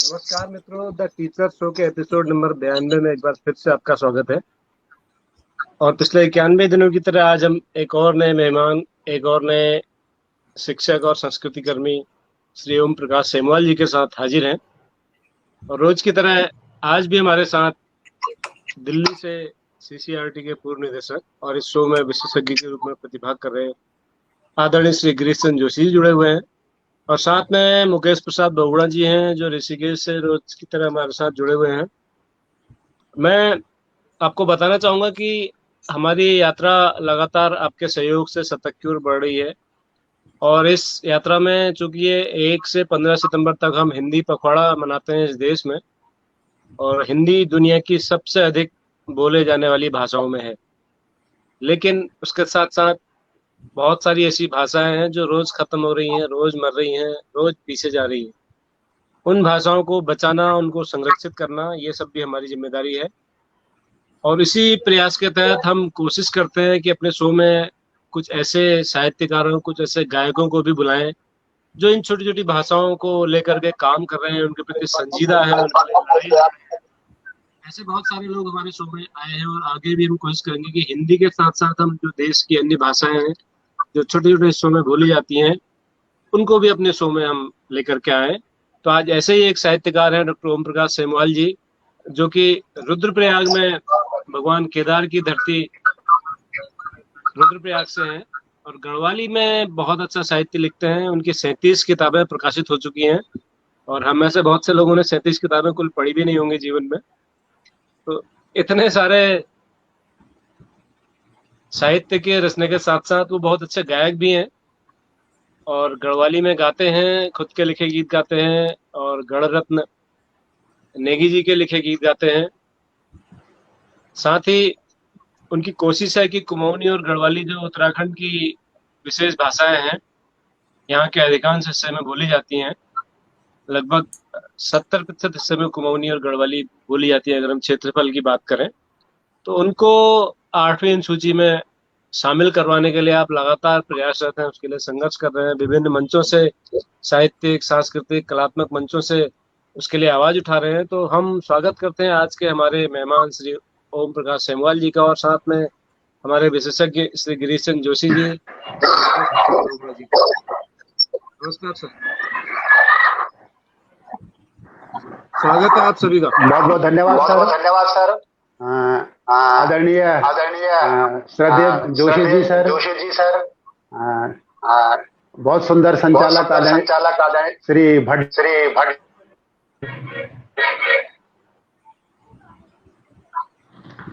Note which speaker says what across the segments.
Speaker 1: नमस्कार मित्रों, the teacher show के एपिसोड नंबर 92 में एक बार फिर से आपका स्वागत है। और पिछले 91 दिनों की तरह आज हम एक और नए मेहमान, एक और नए शिक्षक और संस्कृति कर्मी श्री ओम प्रकाश सेमवाल जी के साथ हाजिर हैं। और रोज की तरह आज भी हमारे साथ दिल्ली से सीसीआरटी के पूर्व निदेशक और इस शो में विशेषज्ञ के रूप में प्रतिभाग कर रहे आदरणीय श्री गिरीश चंद्र जोशी जी जुड़े हुए हैं। और साथ में मुकेश प्रसाद बहुगुणा जी हैं जो ऋषिकेश से रोज की तरह हमारे साथ जुड़े हुए हैं। मैं आपको बताना चाहूंगा कि हमारी यात्रा लगातार आपके सहयोग से शतक की ओर बढ़ रही है। और इस यात्रा में चूंकि ये 1 से 15 सितंबर तक हम हिंदी पखवाड़ा मनाते हैं इस देश में, और हिंदी दुनिया की सबसे अधिक बोले जाने वाली भाषाओं में है। लेकिन उसके साथ साथ बहुत सारी ऐसी भाषाएं हैं जो रोज खत्म हो रही हैं, रोज मर रही हैं, रोज पीछे जा रही हैं। उन भाषाओं को बचाना, उनको संरक्षित करना, ये सब भी हमारी जिम्मेदारी है। और इसी प्रयास के तहत हम कोशिश करते हैं कि अपने शो में कुछ ऐसे साहित्यकारों, कुछ ऐसे गायकों को भी बुलाएं जो इन छोटी छोटी भाषाओं को लेकर के काम कर रहे हैं, उनके प्रति संजीदा है, उनके लिए लड़ाई लड़ रहे हैं। ऐसे बहुत सारे लोग हमारे शो में आए हैं और आगे भी हम कोशिश करेंगे कि हिंदी के साथ साथ हम जो देश की अन्य भाषाएं हैं जो छोटे छोटे शो में भूली जाती हैं, उनको भी अपने शो में हम लेकर के आए। तो आज ऐसे ही एक साहित्यकार हैं डॉक्टर ओम प्रकाश सेमवाल जी, जो कि रुद्रप्रयाग में भगवान केदार की धरती रुद्रप्रयाग से हैं और गढ़वाली में बहुत अच्छा साहित्य लिखते हैं। उनकी 37 किताबें प्रकाशित हो चुकी हैं और हम में से बहुत से लोगों ने 37 किताबें कुल पढ़ी भी नहीं होंगी जीवन में। तो इतने सारे साहित्य के रचने के साथ साथ वो बहुत अच्छे गायक भी हैं और गढ़वाली में गाते हैं, खुद के लिखे गीत गाते हैं और गढ़ रत्न नेगी जी के लिखे गीत गाते हैं। साथ ही उनकी कोशिश है कि कुमाऊनी और गढ़वाली जो उत्तराखंड की विशेष भाषाएं हैं, यहाँ के अधिकांश हिस्से में बोली जाती हैं। लगभग 70% हिस्से में कुमाऊनी और गढ़वाली बोली जाती है अगर हम क्षेत्रफल की बात करें। तो उनको 8वीं अनुसूची में शामिल करवाने के लिए आप लगातार प्रयासरत हैं, उसके लिए संघर्ष कर रहे हैं। विभिन्न मंचों से, साहित्यिक, सांस्कृतिक, कलात्मक मंचों से उसके लिए आवाज उठा रहे हैं। तो हम स्वागत करते हैं आज के हमारे मेहमान श्री ओम प्रकाश सेमवाल जी का, और साथ में हमारे विशेषज्ञ श्री गिरीश चंद्र जोशी जी। नमस्कार सर, स्वागत है आप सभी का।
Speaker 2: बहुत बहुत धन्यवाद सर।
Speaker 3: धन्यवाद सर।
Speaker 2: आदरणीय श्रद्धेय जोशी जी सर, बहुत सुंदर संचालक आदरणीय श्री भट्ट।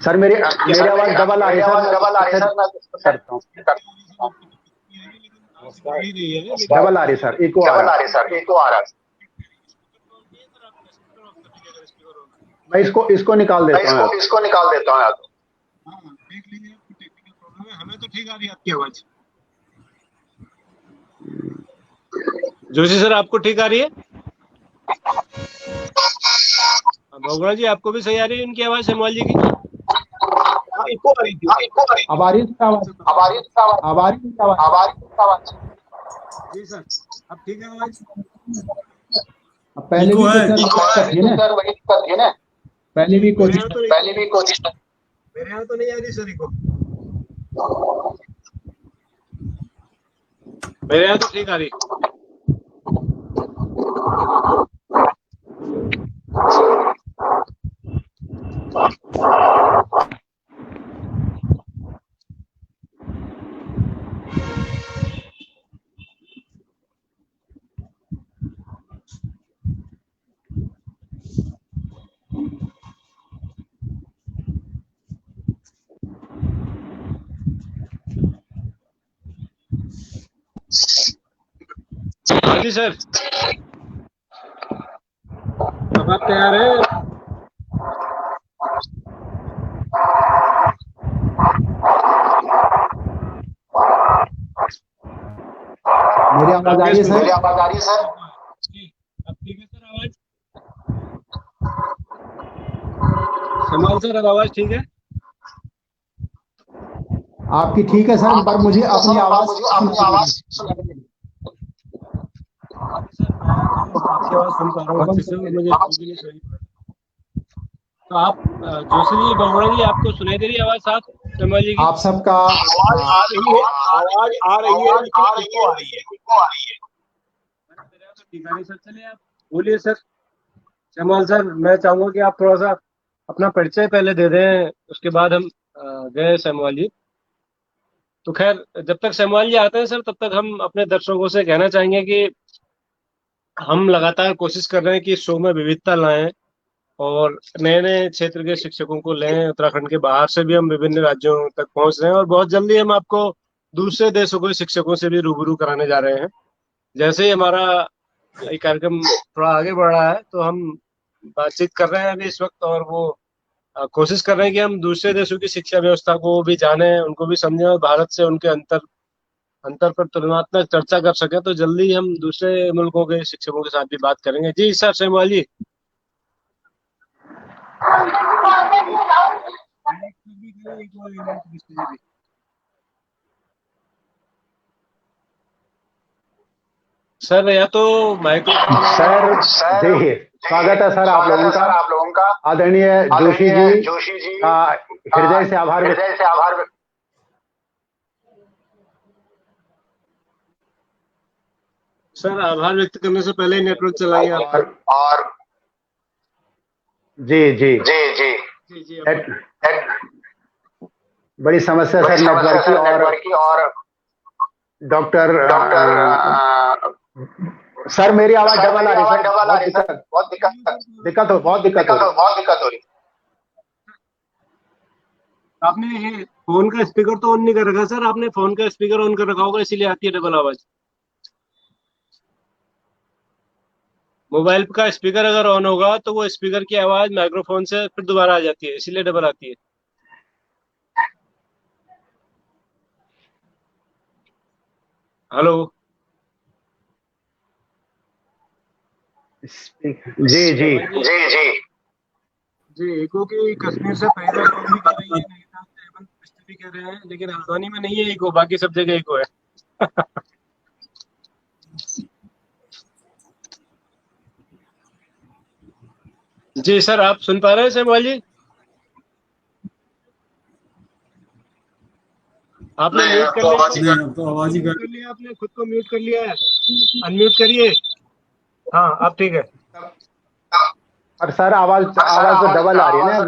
Speaker 2: सर मेरी आवाज डबल आ रही है सर, डबल आ रही सर, इको आ रहा है। मैं इसको निकाल देता हूँ।
Speaker 1: हमें तो ठीक आ रही है आपकी आवाज। जोशी सर आपको ठीक आ रही है? बहुगुणा जी आपको भी सही आ रही है उनकी आवाज, सेमवाल जी की? इको आ रही थी।
Speaker 2: अब आ रही है आवाज।
Speaker 1: जी सर, अब ठीक है आवाज?
Speaker 2: पहले भी थी ना, पहले भी कोशिश
Speaker 1: मेरे यहाँ तो नहीं आ रही सर इको। मेरे यहाँ तो ठीक आ रही। हाँ जी सर, अब आप तैयार हैं?
Speaker 2: मेरी आवाज आ रही है सर?
Speaker 1: अब ठीक है सर आवाज? सेमवाल सर अब आवाज ठीक है?
Speaker 2: आपकी ठीक है सर, पर मुझे अपनी आवाज
Speaker 1: आपकी आवाज सुन पा रहा हूँ अच्छे से, मुझे भी नहीं सुनाई पड़ रही। तो आप जोशी जी, बगोड़ा जी, आपको सुनाई दे रही है आवाज साफ शर्मा जी की?
Speaker 3: आप सबका
Speaker 4: आवाज आ रही है, आवाज आ रही है, लेकिन इको आ रही है।
Speaker 1: मेरे यहाँ तो दिखा नहीं सर। चलिए आप बोलिए सर। जमाल सर, मैं चाहूंगा कि आप थोड़ा सा अपना परिचय पहले दे दें, उसके बाद हम गए सैमुअल जी। तो खैर, जब तक सैमुअल जी आते हैं सर, तब तक हम अपने दर्शकों से कहना चाहेंगे कि हम लगातार कोशिश कर रहे हैं कि इस शो में विविधता लाएं और नए नए क्षेत्र के शिक्षकों को लें। उत्तराखंड के बाहर से भी हम विभिन्न राज्यों तक पहुंच रहे हैं और बहुत जल्दी हम आपको दूसरे देशों के शिक्षकों से भी रूबरू कराने जा रहे हैं। जैसे ही हमारा ये कार्यक्रम थोड़ा आगे बढ़ रहा है, तो हम बातचीत कर रहे हैं अभी इस वक्त, और वो कोशिश कर रहे हैं कि हम दूसरे देशों की शिक्षा व्यवस्था को भी जानें, उनको भी समझें और भारत से उनके अंतर अंतर पर तुलनात्मक चर्चा कर सकें। तो जल्दी ही हम दूसरे मुल्कों के शिक्षकों के साथ भी बात करेंगे। जी सर, सैमुअल जी। सर, या तो माइक्रोफोन
Speaker 2: सर जी, स्वागत है सर आप लोगों का। आदरणीय जोशी जी का हृदय से आभार।
Speaker 1: सर, आभार व्यक्त करने से पहले ही नेटवर्क चला गया आपका।
Speaker 2: और जी जी
Speaker 1: जी,
Speaker 2: बड़ी समस्या सर नेटवर्क की। और डॉक्टर सर, मेरी आवाज डबल आ रही है सर। बहुत दिक्कत हो रही।
Speaker 1: आपने ये फोन का स्पीकर तो ऑन नहीं कर रखा सर? आपने फोन का स्पीकर ऑन कर रखा होगा, इसीलिए आती है डबल आवाज। मोबाइल का स्पीकर अगर ऑन होगा तो वो स्पीकर की आवाज माइक्रोफोन से फिर दोबारा आ जाती है, इसीलिए डबल आती है। हेलो जी, एको की कश्मीर से पहले लोग भी कह रही है, नैनीताल से हेमंत बिष्ट भी कह रहे हैं, लेकिन हल्द्वानी में नहीं है एको, बाकी सब जगह एको है। जी सर, आप सुन पा रहे हैं सैमुअल जी? आपने म्यूट कर लिया?
Speaker 4: तो आवाज ही
Speaker 1: कर लिया आपने? खुद को म्यूट कर लिया है? अनम्यूट करिए। हाँ, अब ठीक है।
Speaker 2: और सर आवाज तो डबल आ रही है ना।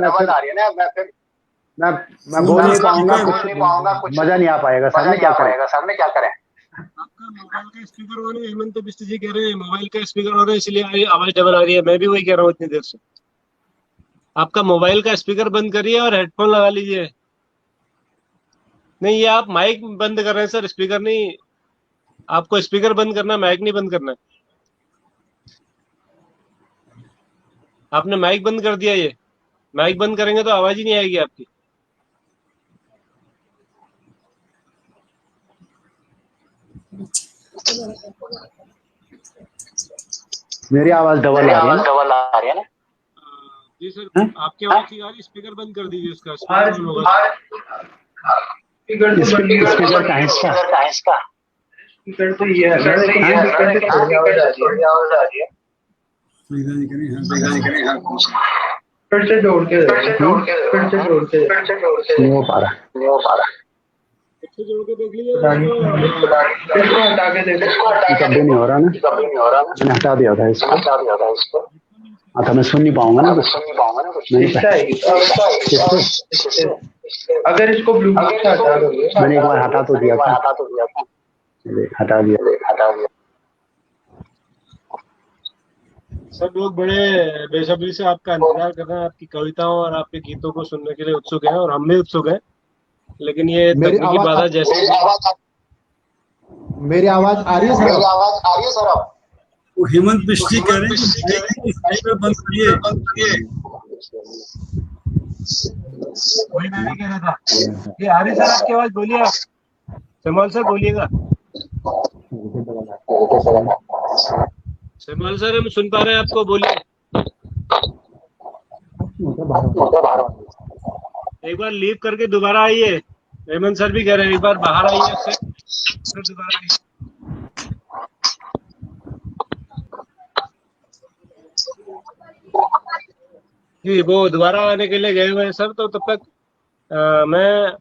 Speaker 2: मैं बोल नहीं पाऊंगा, कुछ मजा नहीं आ पाएगा। सामने क्या करें?
Speaker 1: आपका मोबाइल का स्पीकर ऑन है, हेमंत बिष्ट जी कह रहे हैं मोबाइल का स्पीकर ऑन है, इसलिए आवाज डबल आ रही है। मैं भी वही कह रहा हूँ इतनी देर से। आपका मोबाइल का स्पीकर बंद करिए और हेडफोन लगा लीजिए। नहीं, ये आप माइक बंद कर रहे हैं सर, स्पीकर नहीं। आपको स्पीकर बंद करना, माइक नहीं बंद करना। आपने माइक बंद कर दिया। ये माइक बंद करेंगे तो आवाज ही नहीं आएगी आपकी।
Speaker 2: मेरी आवाज डबल आ रही है ना?
Speaker 1: जी सर, आपकी आवाज ठीक आ रही है। स्पीकर बंद कर दीजिए उसका, स्पीकर ऑन होगा।
Speaker 2: स्पीकर का है इसका।
Speaker 3: स्पीकर तो ये है, थोड़ी आवाज आ रही है। फिर से जोड़ के
Speaker 2: नहीं हो पा रहा।
Speaker 1: इससे जोड़ के देख लीजिए।
Speaker 3: इसको हटा के देखो।
Speaker 2: कभी नहीं हो रहा ना। मैंने हटा दिया था इसको। हाँ, तो मैं सुन नहीं पाऊंगा ना कुछ।
Speaker 3: अगर इसको ब्लूटूथ से हटा दोगे।
Speaker 2: मैंने एक बार हटा तो दिया था। हटा दिया।
Speaker 1: सब लोग बड़े बेसब्री से आपका इंतजार कर रहे हैं, आपकी कविताओं और आपके गीतों को सुनने के लिए उत्सुक हैं, और हम भी उत्सुक हैं। लेकिन ये तकनीकी बाधा जैसे
Speaker 3: मेरी आवाज आ रही है सर? आप
Speaker 4: वो हेमंत बिष्ट जी कह रहे हैं बंद करिए।
Speaker 1: वही मैं भी कह रहा था। ये आ रही सर आपकी आवाज? बोलिए आप, सैमुअल सर बोलिएगा। सैमुअल सर, हम सुन पा रहे हैं आपको, बोलिए। एक बार लीव करके दोबारा आइए। हेमंत सर भी कह रहे हैं एक बार बाहर आइए, उससे फिर दोबारा आइए। जी वो दोबारा आने के लिए गए हुए हैं सर, तो तब तक मैं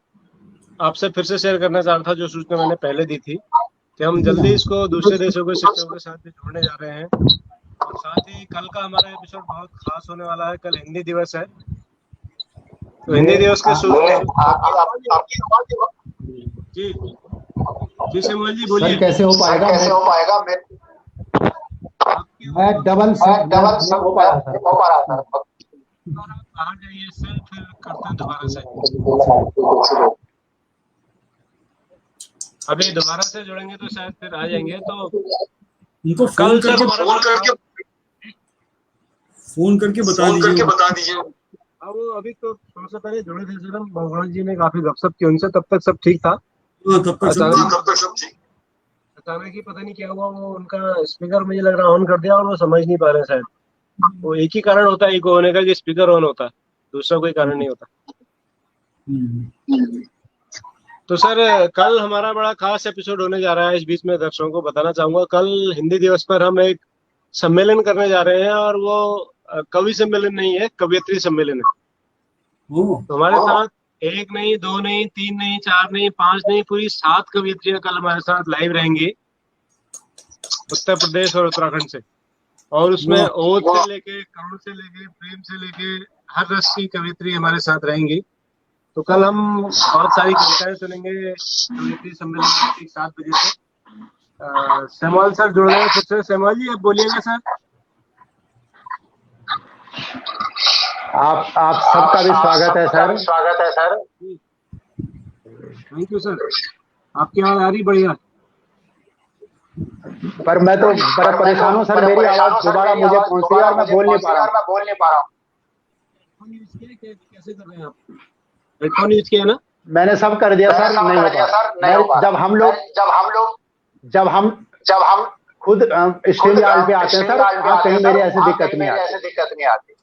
Speaker 1: आपसे फिर से शेयर करना चाह रहा था जो सूचना मैंने पहले दी थी कि हम जल्दी इसको दूसरे देशों के शिक्षकों के साथ भी जोड़ने जा रहे हैं। और साथ ही कल का हमारा एपिसोड बहुत खास होने वाला है। कल हिंदी दिवस है, तो हिंदी दिवस के जी जी सैमुअल जी बोलिए।
Speaker 2: सर कैसे हो पाएगा? मैं डबल नहीं हो पा रहा सर।
Speaker 1: आप बाहर जाइए सर, फिर करते हैं दोबारा से। अभी दोबारा से जुड़ेंगे तो शायद फिर आ जाएंगे। तो
Speaker 5: उनको
Speaker 1: कल
Speaker 5: फोन करके बता दीजिए।
Speaker 1: हाँ वो अभी तो थोड़ा सा पहले जुड़े थे सर हम, भगवान जी ने काफी गपशप की उनसे, तब तक सब ठीक था।
Speaker 5: तब तक सब ठीक।
Speaker 1: अचानक ही पता नहीं क्या हुआ, वो उनका स्पीकर मुझे लग रहा ऑन कर दिया और वो समझ नहीं पा रहे शायद। वो एक ही कारण होता है इको होने का कि स्पीकर ऑन होता है, दूसरा कोई कारण नहीं होता। तो सर कल हमारा बड़ा खास एपिसोड होने जा रहा है। इस बीच में दर्शकों को बताना चाहूंगा, कल हिंदी दिवस पर हम एक सम्मेलन करने जा रहे हैं, और वो कवि सम्मेलन नहीं है, कवियत्री सम्मेलन है। तो हमारे साथ एक नहीं, दो नहीं, तीन नहीं, चार नहीं, पांच नहीं, पूरी 7 कवियत्रियां कल हमारे साथ लाइव रहेंगी उत्तर प्रदेश और उत्तराखंड से। और उसमें ओज से लेके, करुण से लेके, प्रेम से लेके हर रस की कवियत्री हमारे साथ रहेंगी। तो कल हम बहुत सारी कविताएं सुनेंगे कवियत्री सम्मेलन में ठीक 7 बजे से। सैमुअल सर जुड़ रहे हैं फिर से। सैमुअल जी आप बोलिएगा सर।
Speaker 2: आप सबका भी स्वागत है सर।
Speaker 1: थैंक यू सर, आपकी आवाज आ रही बढ़िया।
Speaker 2: पर मैं तो बड़ा परेशान हूँ सर, मेरी आवाज दोबारा मुझे पहुंची और मैं बोल नहीं पा रहा हूँ।
Speaker 1: कैसे कर रहे हैं आप? हेडफोन यूज किया ना?
Speaker 2: मैंने सब कर दिया सर, नहीं हो पा रहा। जब हम खुद स्टेज पे आते हैं सर, कहीं मेरे ऐसे दिक्कत नहीं आती।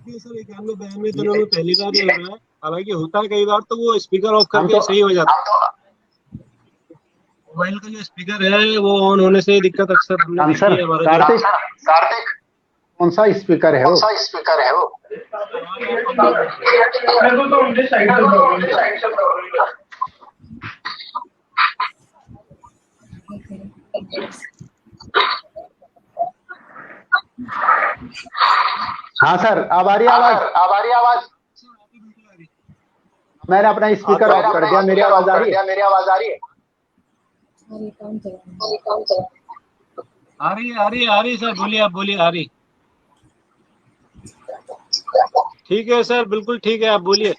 Speaker 1: सर 91-92 दिनों में पहली बार लग रहा है, हालांकि होता है कई बार तो वो स्पीकर ऑफ करके सही हो जाता है। मोबाइल का जो स्पीकर है वो ऑन होने से दिक्कत अक्सर हमने देखी है हमारे।
Speaker 2: कार्तिक कौन सा स्पीकर है वो?
Speaker 3: मेरे को तो उनके साइड से प्रॉब्लम है।
Speaker 2: हाँ सर, अब आ रही आवाज। मैंने अपना स्पीकर ऑफ कर दिया, मेरी आवाज आ रही है?
Speaker 1: आ रही सर, बोलिए, आप बोलिए, आ रही। ठीक है सर, बिल्कुल ठीक है, आप बोलिए।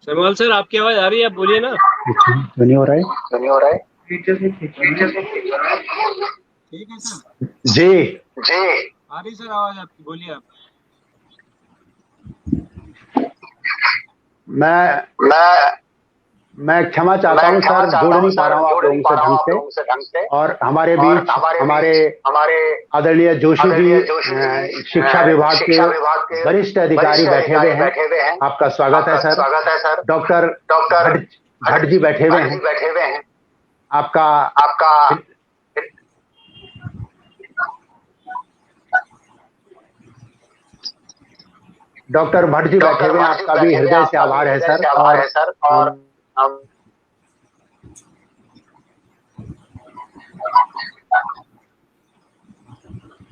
Speaker 1: सैमुअल सर आपकी आवाज आ रही है, आप बोलिए ना।
Speaker 2: नहीं हो रहा है। ठीक
Speaker 1: है सर।
Speaker 2: जी
Speaker 1: आ रही सर आवाज आपकी, बोलिए आप।
Speaker 2: मैं क्षमा चाहता हूँ सर, जुड़ नहीं पा रहा हूँ आप लोगों से ढंग से। और हमारे बीच हमारे आदरणीय जोशी जी, शिक्षा विभाग के वरिष्ठ अधिकारी बैठे हुए हैं। आपका स्वागत है सर। डॉक्टर भट्ट जी बैठे हुए हैं। आपका डॉक्टर भट्ट जी बैठे हुए हैं, आपका भी हृदय से आभार है सर। और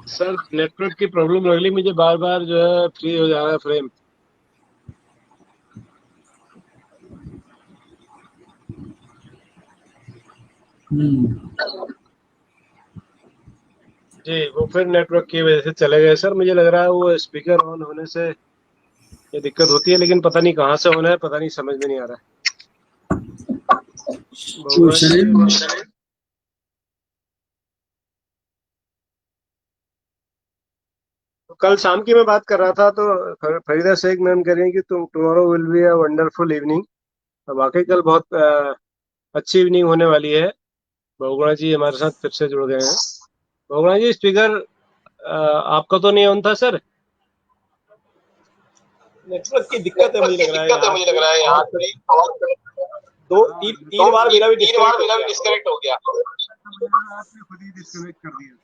Speaker 1: सर नेटवर्क की प्रॉब्लम लग रही मुझे, बार बार जो है फ्री हो जा रहा है फ्रेम। जी वो फिर नेटवर्क की वजह से चले गए सर। मुझे लग रहा है वो स्पीकर ऑन होने से ये दिक्कत होती है, लेकिन पता नहीं कहाँ से होना है, पता नहीं, समझ में नहीं आ रहा है। तो कल शाम की मैं बात कर रहा था, तो फरीदा शेख मैम कह रही हैं कि तुम tomorrow will be a wonderful evening. वाकई कल बहुत अच्छी इवनिंग होने वाली है। बहुगुणा जी हमारे साथ फिर से जुड़ गए हैं। बहुगुणा जी स्पीकर आपका तो नहीं ऑन था सर? नेटवर्क की दिक्कत है मुझे लग रहा है यहाँ।
Speaker 4: तीन बार मेरा भी डिस्कनेक्ट हो गया।
Speaker 1: आपने खुद ही डिस्कनेक्ट कर दिया।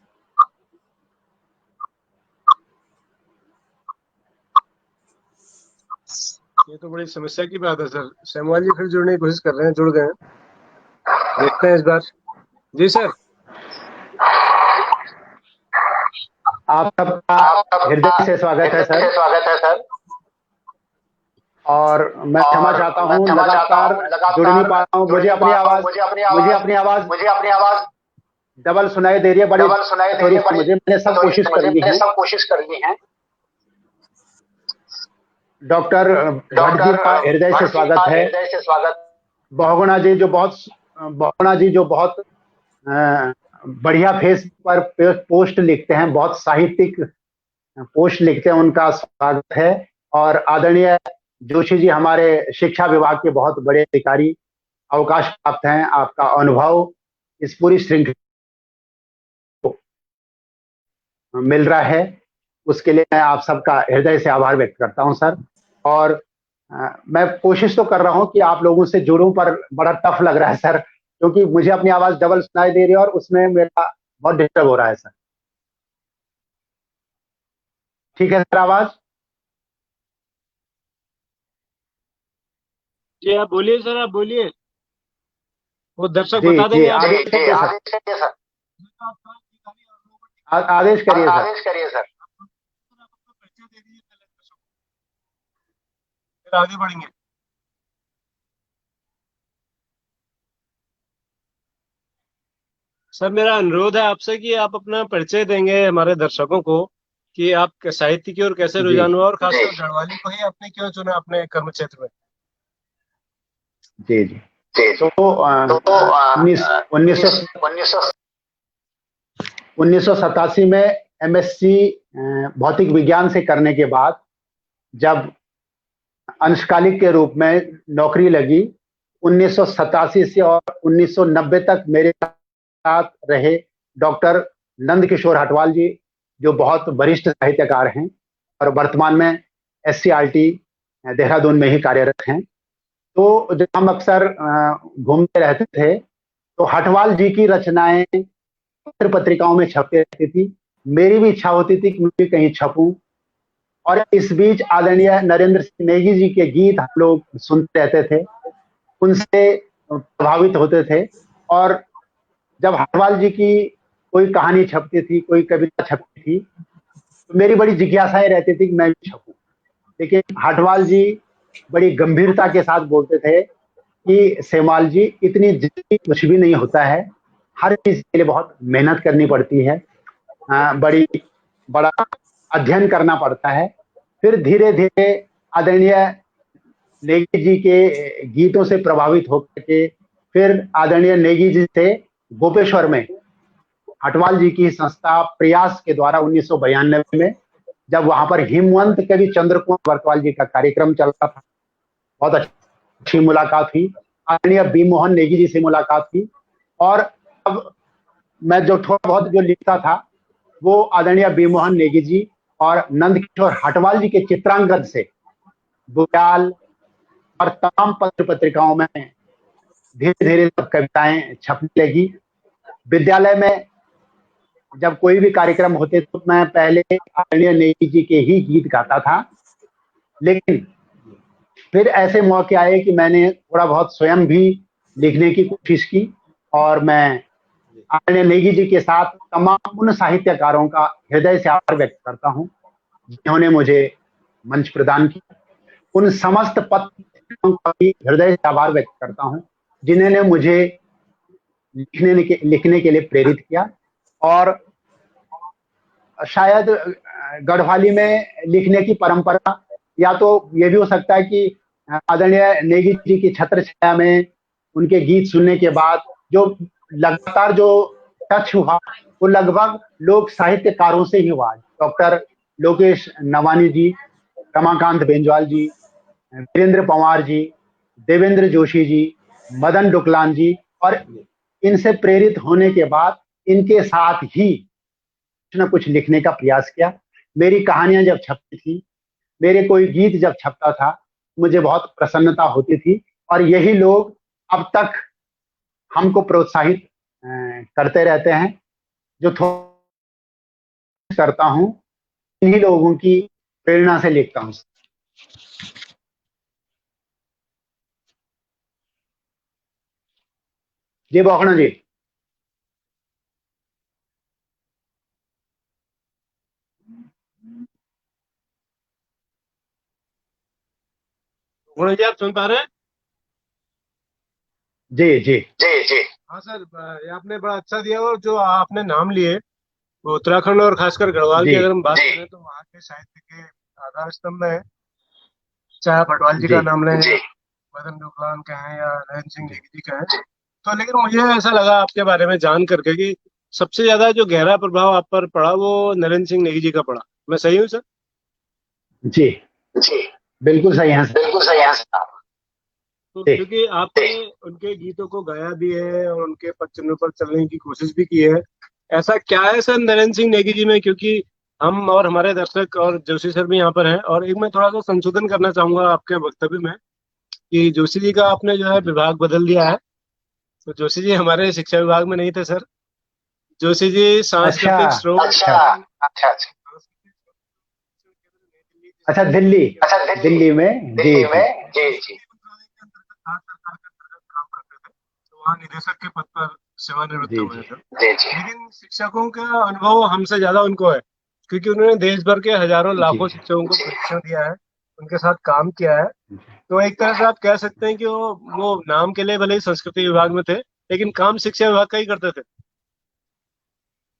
Speaker 1: ये तो बड़ी समस्या की बात है सर। सेमवाल जी फिर जुड़ने की कोशिश कर रहे हैं, जुड़ गए हैं, देखते हैं इस बार। जी सर,
Speaker 2: आप सबका हृदय से स्वागत है सर। और मैं क्षमा चाहता हूँ, लगातार जुड़ नहीं पा रहा हूँ। मुझे अपनी आवाज डबल सुनाई दे रही है, बड़ी मैंने सब कोशिश कर ली है। डॉक्टर भट्ट जी का हृदय से स्वागत है। बहुगुणा जी जो बहुत बढ़िया फेसबुक पर पोस्ट लिखते हैं, बहुत साहित्यिक पोस्ट लिखते हैं, उनका स्वागत है। और आदरणीय जोशी जी हमारे शिक्षा विभाग के बहुत बड़े अधिकारी, अवकाश प्राप्त हैं। आपका अनुभव इस पूरी श्रृंखला को मिल रहा है, उसके लिए मैं आप सबका हृदय से आभार व्यक्त करता हूं सर। और मैं कोशिश तो कर रहा हूं कि आप लोगों से जुड़ूं, पर बड़ा टफ लग रहा है सर, क्योंकि मुझे अपनी आवाज डबल सुनाई दे रही है और उसमें मेरा बहुत डिस्टर्ब हो रहा है सर। ठीक है सर, आवाज?
Speaker 1: जी आप बोलिए सर, आप बोलिए, वो दर्शक बता देंगे।
Speaker 2: आदेश करिए सर। आदेश करिए सर।
Speaker 1: फिर आगे बढ़ेंगे। सर मेरा अनुरोध है आपसे कि आप अपना परिचय देंगे हमारे दर्शकों को कि आप साहित्य की ओर कैसे रुझान हुआ, और खासकर गढ़वाली को ही आपने क्यों चुना अपने कर्म क्षेत्र में।
Speaker 2: जी तो 1987 में MSc भौतिक विज्ञान से करने के बाद जब अंशकालिक के रूप में नौकरी लगी, 1987 से और 1990 तक मेरे साथ रहे डॉक्टर नंद किशोर हटवाल जी, जो बहुत वरिष्ठ साहित्यकार हैं और वर्तमान में SCRT देहरादून में ही कार्यरत हैं। तो जब हम अक्सर घूमते रहते थे तो हटवाल जी की रचनाएं पत्र पत्रिकाओं में छपती रहती थी। मेरी भी इच्छा होती थी कि मैं भी कहीं छपूं, और इस बीच आदरणीय नरेंद्र सिंह नेगी जी के गीत हम लोग सुनते रहते थे, उनसे प्रभावित होते थे। और जब हटवाल जी की कोई कहानी छपती थी, कोई कविता छपती थी, तो मेरी बड़ी जिज्ञासाएं रहती थी कि मैं भी छपूं। लेकिन हटवाल जी बड़ी गंभीरता के साथ बोलते थे कि सेमवाल जी, इतनी जल्दी कुछ भी नहीं होता है, हर चीज के लिए बहुत मेहनत करनी पड़ती है, बड़ा अध्ययन करना पड़ता है। फिर धीरे धीरे आदरणीय नेगी जी के गीतों से प्रभावित होकर के फिर आदरणीय नेगी जी से गोपेश्वर में हटवाल जी की संस्था प्रयास के द्वारा 1992 में, जब वहां पर हिमवंत कवि चंद्रकुमार बरकवाल जी का कार्यक्रम चल रहा था, बहुत अच्छी मुलाकात हुई। आदरणीय बी मोहन नेगी जी से मुलाकात हुई। और अब मैं जो थोड़ा बहुत जो लिखता था वो आदरणीय बी मोहन नेगी जी और नंद किशोर हटवाल जी के चित्रांकन से बुग्याल और तमाम पत्र पत्रिकाओं में धीरे धीरे कविताएं छपने लगी। विद्यालय में जब कोई भी कार्यक्रम होते तो मैं पहले आदरणीय नेगी जी के ही गीत गाता था, लेकिन फिर ऐसे मौके आए कि मैंने थोड़ा बहुत स्वयं भी लिखने की कोशिश की, और मैं आदरणीय नेगी जी के साथ तमाम उन साहित्यकारों का हृदय से आभार व्यक्त करता हूं जिन्होंने मुझे मंच प्रदान किया। उन समस्त पत्रों का भी हृदय से आभार व्यक्त करता हूं जिन्होंने मुझे लिखने के लिए प्रेरित किया। और शायद गढ़वाली में लिखने की परंपरा, या तो ये भी हो सकता है कि आदरणीय नेगी जी की छत्र छाया में उनके गीत सुनने के बाद जो लगातार जो टच हुआ वो लगभग लोक साहित्यकारों से ही हुआ। डॉक्टर लोकेश नवानी जी, रमाकांत बेंजवाल जी, वीरेंद्र पंवार जी, देवेंद्र जोशी जी, मदन डुकलान जी, और इनसे प्रेरित होने के बाद इनके साथ ही कुछ न कुछ लिखने का प्रयास किया। मेरी कहानियां जब छपती थी, मेरे कोई गीत जब छपता था, मुझे बहुत प्रसन्नता होती थी। और यही लोग अब तक हमको प्रोत्साहित करते रहते हैं। जो करता हूं इन्हीं लोगों की प्रेरणा से लिखता हूं। जी बोखणा जी।
Speaker 1: गुणा जी आप सुन पा रहे हैं?
Speaker 2: जी जी
Speaker 1: जी। हाँ सर, ये आपने बड़ा अच्छा दिया। और जो आपने नाम लिए वो उत्तराखंड और खासकर गढ़वाल की
Speaker 2: जी
Speaker 1: अगर हम बात करें तो वहाँ के साहित्य के आधार स्तंभ में चाहे आप अडवाल जी का नाम लें, मदन डोकलाम का है या नरेंद्र सिंह नेगी जी का है, तो लेकिन मुझे ऐसा लगा आपके बारे में जान करके कि सबसे ज्यादा जो गहरा प्रभाव आप पर पड़ा वो नरेंद्र सिंह नेगी जी का पड़ा। मैं सही हूँ सर?
Speaker 2: जी जी बिल्कुल सही है, बिल्कुल सही है।
Speaker 1: तो क्योंकि आपने उनके गीतों को गाया भी है और उनके पद चिन्हों पर चलने की कोशिश भी की है। ऐसा क्या है सर नरेंद्र सिंह नेगी जी में? क्योंकि हम और हमारे दर्शक और जोशी सर भी यहाँ पर हैं, और एक मैं थोड़ा सा संशोधन करना चाहूंगा आपके वक्तव्य में कि जोशी जी का आपने जो है विभाग बदल दिया है। तो जोशी जी हमारे शिक्षा विभाग में नहीं थे सर। जोशी जी सांस्कृतिक स्रोत।
Speaker 2: अच्छा अच्छा अच्छा अच्छा दिल्ली, अच्छा दिल्ली में, जी जी जी
Speaker 1: काम करते थे, तो वहाँ निदेशक के पद पर सेवानिवृत्त हुए थे। लेकिन शिक्षकों का अनुभव हमसे ज्यादा उनको है, क्योंकि उन्होंने देश भर के हजारों लाखों शिक्षकों को प्रशिक्षण दिया है, उनके साथ काम किया है। तो एक तरह से आप कह सकते हैं कि वो नाम के लिए भले ही संस्कृति विभाग में थे, लेकिन काम शिक्षा विभाग का ही करते थे।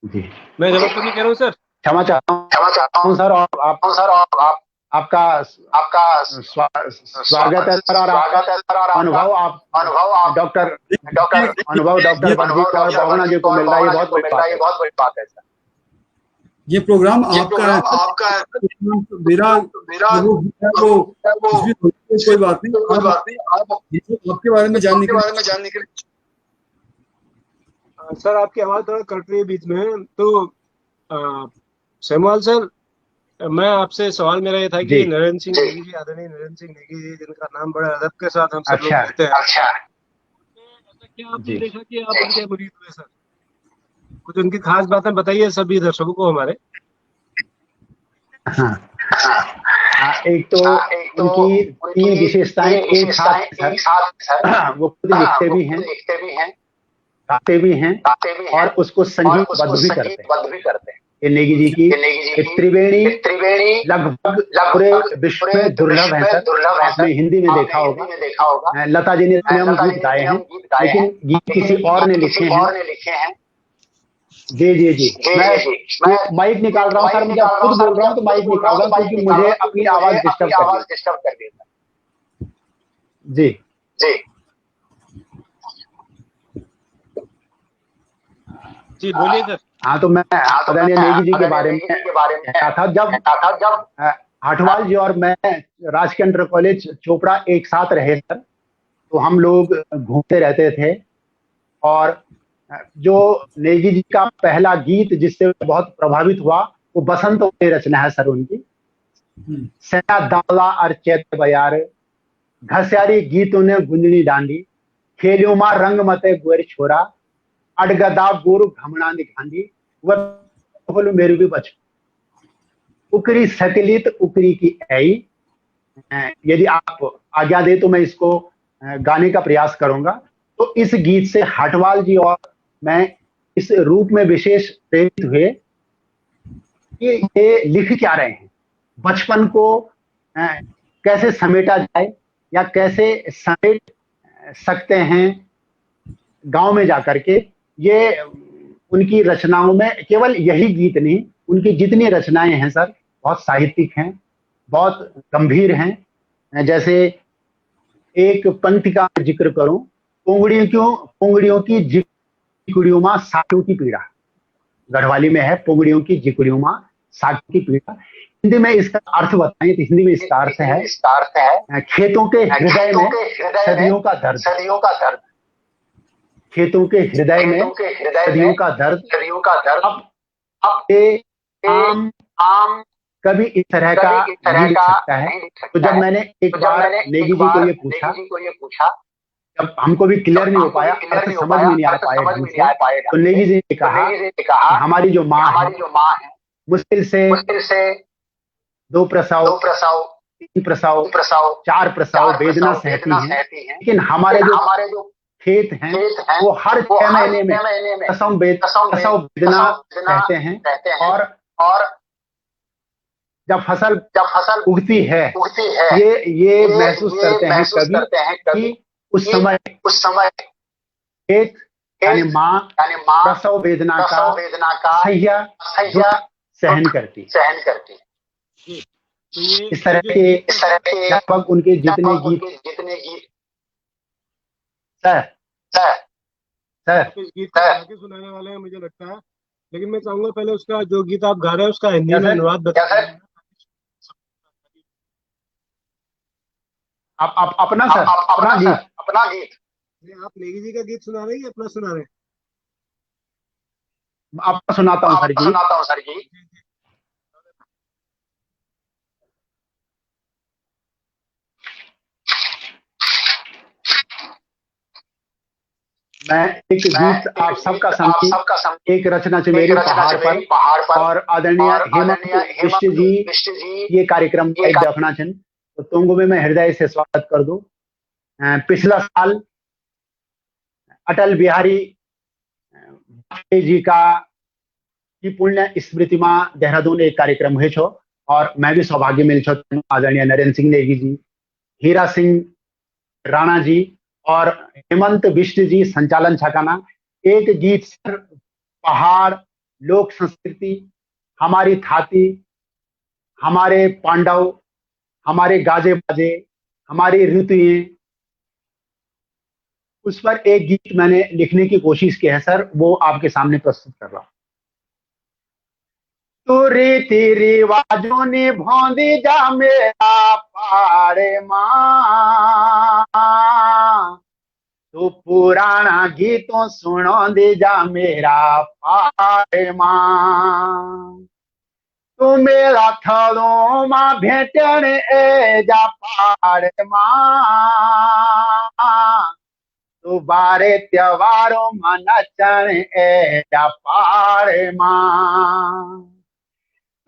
Speaker 2: जी
Speaker 1: मैं गलत तो नहीं कह रहा हूँ सर?
Speaker 2: क्षमा चाहता हूँ सर। और आप आपका आपका स्वागत है सर। और आपका अनुभव आप डॉक्टर बोखणा जी को मिल रहा है, ये बहुत बड़ी बात है सर।
Speaker 5: ये प्रोग्राम आपका मेरा कोई बात नहीं। आपके बारे में जानने के लिए
Speaker 1: सर आपकी आवाज थोड़ा कट रही है बीच में। तो सेमवाल सर, मैं आपसे सवाल मेरा ये था कि नरेंद्र सिंह नेगी जी, आदरणीय नरेंद्र सिंह नेगी जी, जिनका नाम बड़े अदब के साथ हम सब लोग लेते हैं, ऐसा क्या आपने देखा कि आप उनके मुरीद हुए सर? कुछ उनकी खास बातें बताइए सभी दर्शकों को हमारे।
Speaker 2: एक तो उनकी 3 विशेषताएं एक साथ सर। वो खुद लिखते भी हैं, गाते भी हैं और उसको संगीतबद्ध भी करते हैं। ये नेगी जी की त्रिवेणी लगभग पूरे विश्व में दुर्लभ है सर। आपने हिंदी में देखा होगा, लता जी ने स्वयं गीत गाए हैं, लेकिन गीत किसी और ने लिखे हैं। जी जी जी मैं माइक निकाल रहा हूँ सर। मैं जब खुद बोल रहा हूँ तो माइक निकाल रहा हूँ, क्योंकि मुझे अपनी आवाज डिस्टर्ब कर देता। जी
Speaker 1: जी बोलिए सर।
Speaker 2: हाँ, तो मैं आदरणीय नेगी जी के बारे में कहा था। जब हटवाल जी और मैं राजकीय इंटर कॉलेज चोपड़ा एक साथ रहे सर, तो हम लोग घूमते रहते थे। और जो नेगी जी का पहला गीत जिससे बहुत प्रभावित हुआ वो बसंत की रचना है सर उनकी। सेना दाला और चैत बयार घस्यारी गीत ने गुंजनी डांडी खेलियो मां रंग मते गुर छोरा अडगदा गुरु घमना गांधी वह बोलो मेरू भी बच उकरी सकलित उकरी की ऐ। यदि आप आज्ञा दे तो मैं इसको गाने का प्रयास करूंगा। तो इस गीत से हटवाल जी और मैं इस रूप में विशेष प्रेरित हुए कि ये लिख क्या रहे हैं, बचपन को कैसे समेटा जाए या कैसे समेट सकते हैं गांव में जाकर के। ये उनकी रचनाओं में केवल यही गीत नहीं, उनकी जितनी रचनाएं हैं सर बहुत साहित्यिक हैं, बहुत गंभीर हैं। जैसे एक पंक्ति का जिक्र करूं, पुंगड़ियों की जिकुड़ियों मां साठों की पीड़ा। गढ़वाली में है पुंगड़ियों की जिकुड़ियों मां साठों की पीड़ा। हिंदी में इसका अर्थ बताएं तो हिंदी में इसका अर्थ है खेतों के हृदय में सदियों का दर्द। खेतों के हृदय में सदियों का दर्द। अब ये आम कभी इस तरह का नहीं लिख सकता है। तो जब मैंने एक बार नेगी जी को ये पूछा जब हमको भी क्लियर नहीं हो पाया, अर्थ समझ में नहीं आ पाया ढंग से, तो नेगी जी ने कहा कि हमारी जो माँ है मुश्किल से 2 प्रसव, 3 प्रसव, 4 प्रसव वेदना सहती हैं, लेकिन हमारे जो खेत हैं वो हर 6 महीने में प्रसव वेदना सहते हैं। और जब फसल उगती है ये महसूस करते हैं कभी कि उस समय खेत यानी माँ प्रसव वेदना का सह्या दुख सहन करती।
Speaker 1: तो ये
Speaker 2: इस तरह के लगभग उनके जितने गीत सर
Speaker 1: इस गीत को गा के सुनाने वाले हैं मुझे लगता है, लेकिन मैं चाहूंगा पहले उसका जो गीत आप गा रहे हैं उसका हिंदी में अनुवाद बताइए।
Speaker 2: आप अपना सर अपना गीत
Speaker 1: आप नेगी जी का गीत सुना रहे हैं या अपना सुना रहे हैं?
Speaker 2: आपका सुनाता हूँ सर जी। मैं एक गीत आप सबका संगीत, एक रचना चमेरी पहाड़ पर, और आदरणीय हेमंत बिष्ट जी ये कार्यक्रम एक दफनाचन, तो तुंगो में मैं हृदय से स्वागत कर दूं। पिछला साल अटल बिहारी वाजपेयी जी की पुण्य स्मृति में देहरादून एक कार्यक्रम हुए छो, और मैं भी सौभाग्य मिल छो आदरणीय नरेंद्र सिंह नेगी जी, हीरा सिंह राणा जी और हेमंत बिष्ट जी संचालन छकाना एक गीत सर पहाड़, लोक संस्कृति, हमारी थाती, हमारे पांडव, हमारे गाजे बाजे, हमारी ऋतुएं, उस पर एक गीत मैंने लिखने की कोशिश की है सर, वो आपके सामने प्रस्तुत कर रहा हूं। तो रीति रिवाजों ने भौंदी जा मेरा पारे माँ, तो पुराना गीतों सुनो दे जा मेरा पारे माँ, तो मेरा थलों माँ भेटन ए जा पारे माँ, तो बारे त्योहारों माँ नचन ए जा पारे माँ,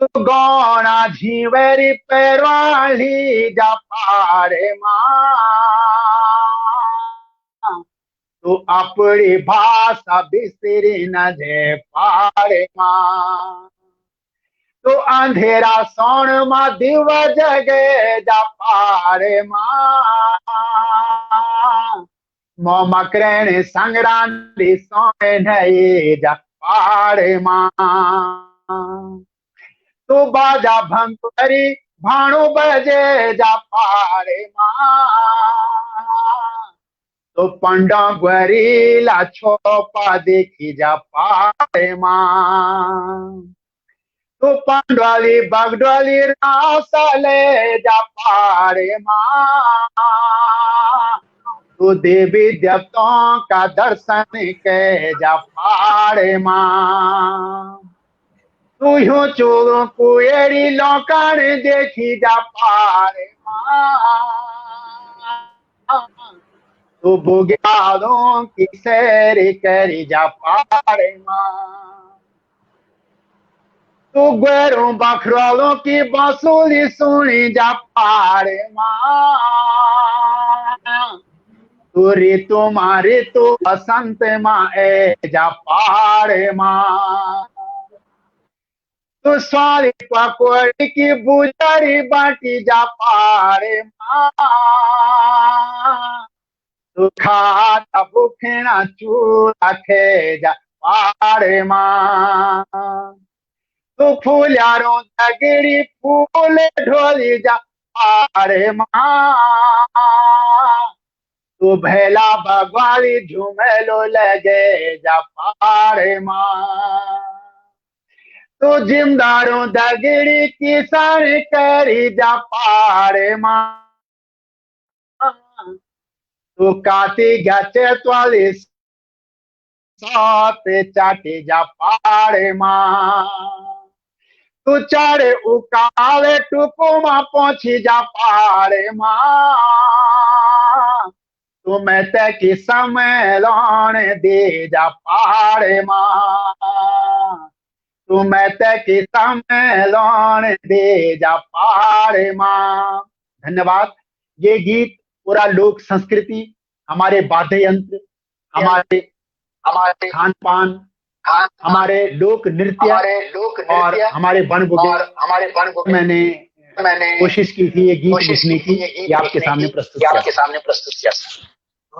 Speaker 2: तो गौना झीवरी पैरवाली जा पारे माँ, तो अपनी भाषा बिसरी न जे पारे माँ, तो अंधेरा सोन माँ दिवा जगे जा पारे माँ, मकरण संग्रांति सोने नए जा पारे माँ, तो बाजा भंतरी भाणु बजे जा पारे माँ, तो पंडा ग्वरीला छोपा देखी जा पारे माँ, तो पंडवाली बगडवाली रासले जा पारे माँ, तो देवी देवताओं का दर्शन के जा पारे माँ, तू यूं चोरों कुएरी लौकान देखी जा पारे माँ, तू बुग्यालों की सैर करी जा पारे माँ, तू ग्वेरों बखरोलों की बांसुरी सुनी जा पारे माँ, तू ऋतु माँ ऋतु बसंत माँ ए जा पारे माँ, तो सारी पकौड़ी की बुझारी बाटी जा पारे माँ, तो खाता भूखना चूड़ा खे जा पारे माँ, तो फूल्यारों दगड़ी फूल ढोली जा पारे माँ, तो भैला बगवाली झुमेलो लगे जा पारे माँ, तो जिमदारों दगड़ी किसान करी जा पारे माँ, तो काती गचे त्वाली सात चाटी जा पारे माँ, तू चारे उकाले टुकुमा पहुंची जा पारे माँ, तुम ते कि सम्मेलन दे जा पाड़े माँ, तुम ते कि सम्मेलन दे जा पाड़े माँ। धन्यवाद। ये गीत पूरा लोक संस्कृति, हमारे वाद्य यंत्र, हमारे खान पान, हमारे लोक नृत्य और हमारे वन बुगे मैंने कोशिश की थी ये गीत लिखने की, ये आपके सामने प्रस्तुत किया।
Speaker 1: हाँ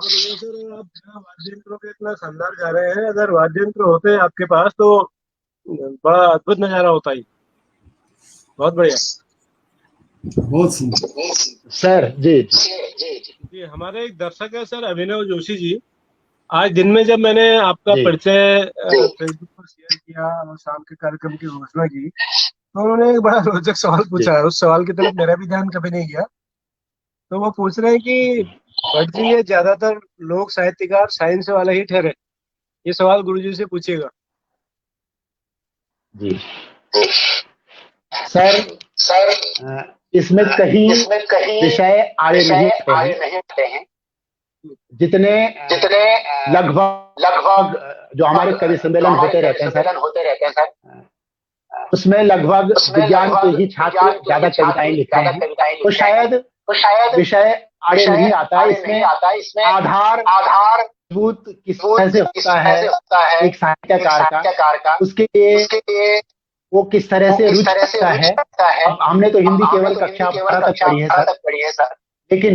Speaker 1: सर, आप बिना वाद्य यंत्रों के इतना शानदार गा रहे हैं। अगर वाद्य यंत्र होते आपके पास तो बड़ा अद्भुत नजारा होता ही। बहुत बढ़िया।
Speaker 5: बहुत सुंदर
Speaker 2: सर। जी
Speaker 1: जी, हमारे एक दर्शक है सर, अभिनव जोशी जी। आज दिन में जब मैंने आपका परिचय फेसबुक पर शेयर किया और शाम के कार्यक्रम की घोषणा की, तो उन्होंने एक बड़ा रोचक सवाल पूछा है। उस सवाल की तरफ मेरा भी ध्यान कभी नहीं गया। तो वो पूछ रहे हैं कि भट्ट जी, ये ज्यादातर लोक साहित्यकार साइंस वाले ही ठहरे, ये सवाल गुरुजी से पूछिएगा।
Speaker 2: जी सर, इसमें कहीं विषय आड़े नहीं होते हैं। जितने लगभग जो हमारे कवि सम्मेलन होते रहते हैं सर, उसमें लगभग विज्ञान के ही छात्र ज्यादा कविताएं लिखते हैं, तो शायद विषय आड़े नहीं आता। इसमें आधार मजबूत किस तरह से होता है एक साहित्यकार का, उसके लिए वो किस तरह से रुचि रखता है। अब हमने तो हिंदी केवल कक्षा 12 तक पढ़ी है सर, लेकिन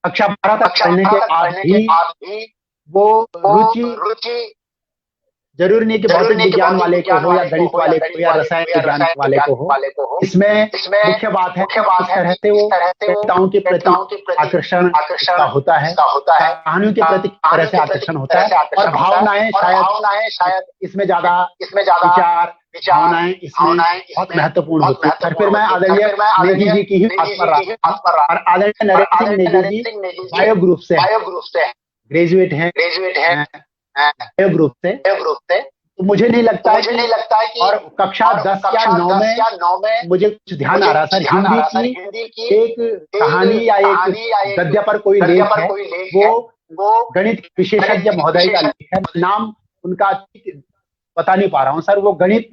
Speaker 2: कक्षा 12 तक पढ़ने के बाद भी वो रुचि जरूर नहीं कि भौतिक विज्ञान वाले को हो या गणित वाले को या रसायन विज्ञान वाले को हो। इसमें मुख्य बात है किस तरह से वो कविताओं के प्रति आकर्षण होता है, कहानियों के प्रति किस तरह से आकर्षण होता है, और भावनाएं शायद इसमें ज्यादा विचार भावनाएं इसमें बहुत महत्वपूर्ण होती है। सर, फिर मैं आदरणीय नेगी जी की ही बात कर रहा हूँ, और आदरणीय नरेश सिंह नेगी जी बायो ग्रुप से ग्रेजुएट हैं बायो ग्रुप से। तो मुझे नहीं लगता है कि और कक्षा 10 या 9 में मुझे कुछ ध्यान आ रहा सर, हिंदी की एक कहानी या एक गद्य पर कोई लेख है, वो गणित विशेषज्ञ महोदय का लेख है। नाम उनका पता नहीं पा रहा हूँ सर, वो गणित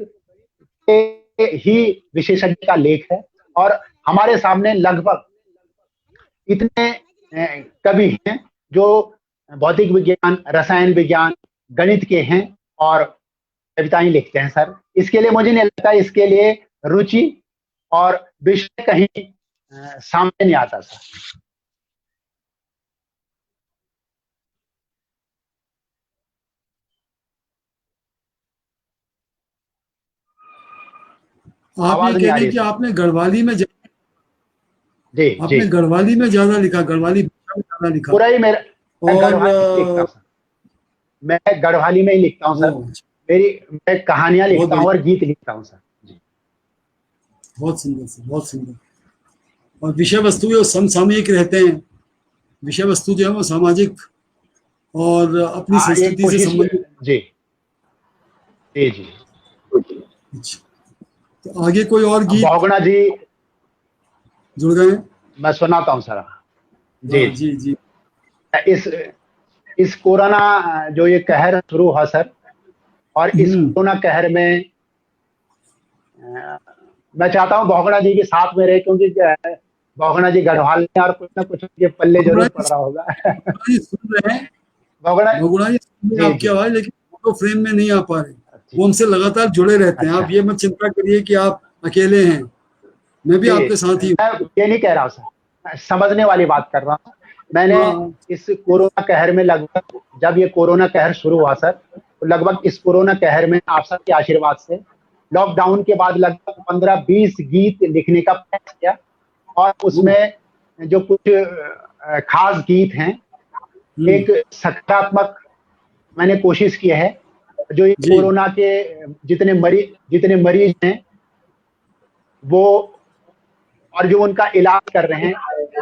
Speaker 2: के ही विशेषज्ञ का लेख है, और हमारे सामने लगभग इतने कवि हैं जो भौतिक विज्ञान, रसायन विज्ञान, गणित के हैं और कविताएं लिखते हैं सर। इसके लिए मुझे नहीं लगता, इसके लिए रुचि और विषय कहीं सामने नहीं आता सर।
Speaker 5: आप ये कह रहे हैं कि आपने गढ़वाली में गढ़वाली में ज्यादा लिखा, गढ़वाली भाषा में ज्यादा लिखा।
Speaker 2: पूरा ही मेरा और मैं गढ़वाली में ही लिखता हूँ सर। मैं कहानियां लिखता हूँ और गीत लिखता हूँ सर। जी,
Speaker 5: बहुत सुंदर सर, बहुत सुंदर। और विषय वस्तु जो समसामयिक रहते हैं, विषय वस्तु जो है वो सामाजिक और अपनी संस्कृति से संबंधित।
Speaker 2: जी जी जी।
Speaker 5: तो आगे कोई और गीत
Speaker 2: बहुगुणा जी
Speaker 5: जुड़ गए?
Speaker 2: मैं सुनाता हूँ सर। जी
Speaker 5: जी जी।
Speaker 2: इस कोरोना जो ये कहर शुरू हुआ सर, और इस कोरोना कहर में मैं चाहता हूँ बहुगुणा जी के साथ में रहे, क्योंकि बहुगुणा जी गढ़वाल में और कुछ ना कुछ ये पल्ले जरूर पड़ रहा होगा।
Speaker 5: सुन रहे हैं
Speaker 2: बहुगुणा
Speaker 5: जी आपकी आवाज, लेकिन फोटो फ्रेम में नहीं आ पा रहे। वो हमसे लगातार जुड़े रहते हैं। आप ये मत चिंता करिए कि आप अकेले हैं, मैं भी आपके साथ ही हूँ।
Speaker 2: ये नहीं कह रहा हूँ सर, समझने वाली बात कर रहा हूँ। मैंने इस कोरोना कहर में लगभग, जब ये कोरोना कहर शुरू हुआ सर, तो लगभग इस कोरोना कहर में आप सबके आशीर्वाद से लॉकडाउन के बाद लगभग 15-20 गीत लिखने का प्रयास किया, और उसमें जो कुछ खास गीत हैं, एक सकारात्मक मैंने कोशिश की है। जो कोरोना के जितने मरीज हैं वो, और जो उनका इलाज कर रहे हैं,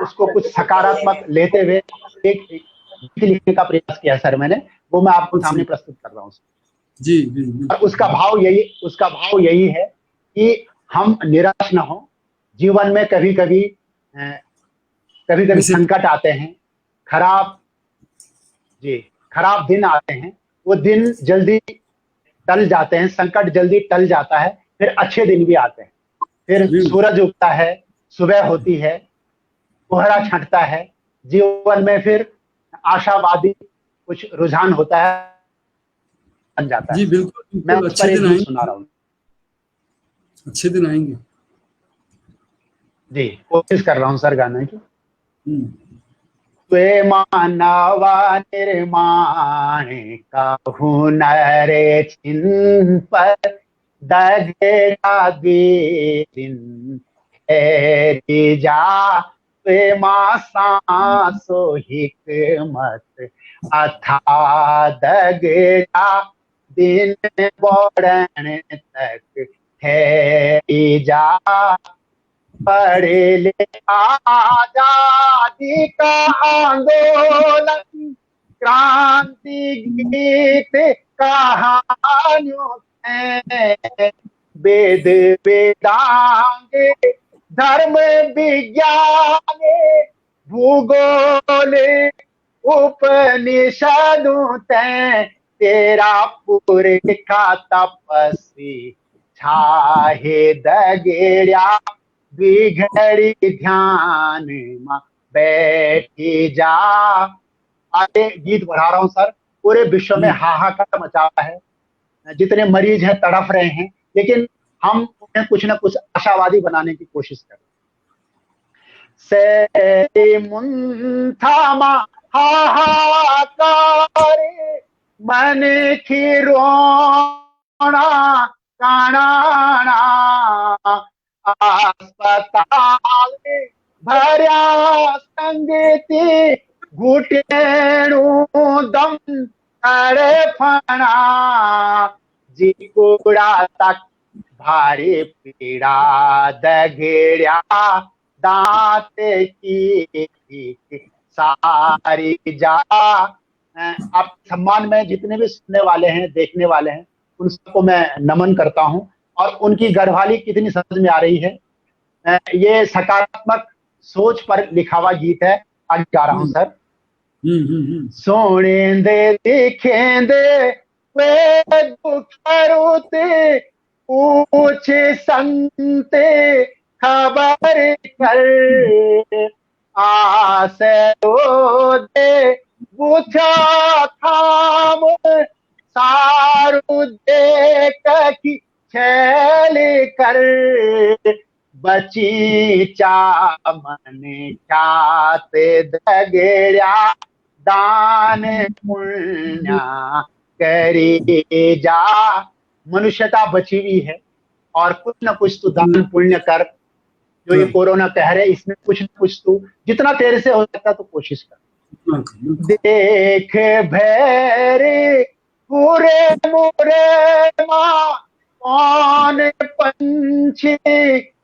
Speaker 2: उसको कुछ सकारात्मक लेते हुए एक गीत लिखने का प्रयास किया सर मैंने। वो मैं आपको सामने प्रस्तुत कर रहा हूँ
Speaker 5: जी।
Speaker 2: और उसका भाव यही है कि हम निराश न हो। जीवन में कभी कभी कभी कभी
Speaker 5: वैसे
Speaker 2: संकट आते हैं, खराब दिन आते हैं, वो दिन जल्दी टल जाते हैं, संकट जल्दी टल जाता है, फिर अच्छे दिन भी आते हैं, फिर सूरज उगता है, सुबह होती है, कोहरा छंटता है, जीवन में फिर आशावादी कुछ रुझान होता है, बन जाता
Speaker 5: जी
Speaker 2: है।
Speaker 5: बिल्कुल
Speaker 2: मैं
Speaker 5: बिल्कुल,
Speaker 2: उस पर
Speaker 5: अच्छे
Speaker 2: एक
Speaker 5: दिन
Speaker 2: गीत
Speaker 5: आएंगे,
Speaker 2: सुना रहा हूँ।
Speaker 5: अच्छे दिन आएंगे।
Speaker 2: जी, कोशिश कर रहा हूँ सर गाने की।
Speaker 5: हम्म,
Speaker 2: त्वे मानवा निर्माण का हुनर छिन पर दगेड़ा दिन ठहरी जा, त्वे मां सांसो हिकमत अथा दगेड़ा दिन बोड़न तक ठहरी जा, पढ़े ले आजादी का आंदोलन, क्रांति गीत कहानियों में वेद वेदांग धर्म विज्ञान भूगोल उपनिषदों तेरा पूरे का तपस्वी छाहे दगेड़ा बिघड़ी ध्यान में बैठी जा। आगे गीत बढ़ा रहा हूं सर। पूरे विश्व में हाहाकार मचा हुआ है, जितने मरीज हैं तड़फ रहे हैं, लेकिन हम उन्हें कुछ ना कुछ आशावादी बनाने की कोशिश कर रहे हैं। से मुंथामा हाहाकार मन की रोना काना, अस्पताल भर्या संगति घुटेणु दम तड़फना, जी कूड़ा तक भारी पीड़ा दगेड़ा दांत की सारी जा। आप सम्मान में जितने भी सुनने वाले हैं, देखने वाले हैं, उन सबको मैं नमन करता हूं, और उनकी गढ़वाली कितनी समझ में आ रही है। ये सकारात्मक सोच पर लिखा हुआ गीत है। आगे गा रहा हूं सर। सोनेंदे दिखेंदे वे दुखरुते पूछ संते खबर कर, आस दे बुझा थाम सारू देख की छल कर, बची चामन खाते दगेड़ा दान पुण्य करी जा। मनुष्यता बची हुई है, और कुछ न कुछ तो दान पुण्य कर। जो ये कोरोना कह रहे, इसमें कुछ न कुछ तो जितना तेरे से हो सकता तो कोशिश कर। देख भैरे पूरे मुरे माँ कौन पंछी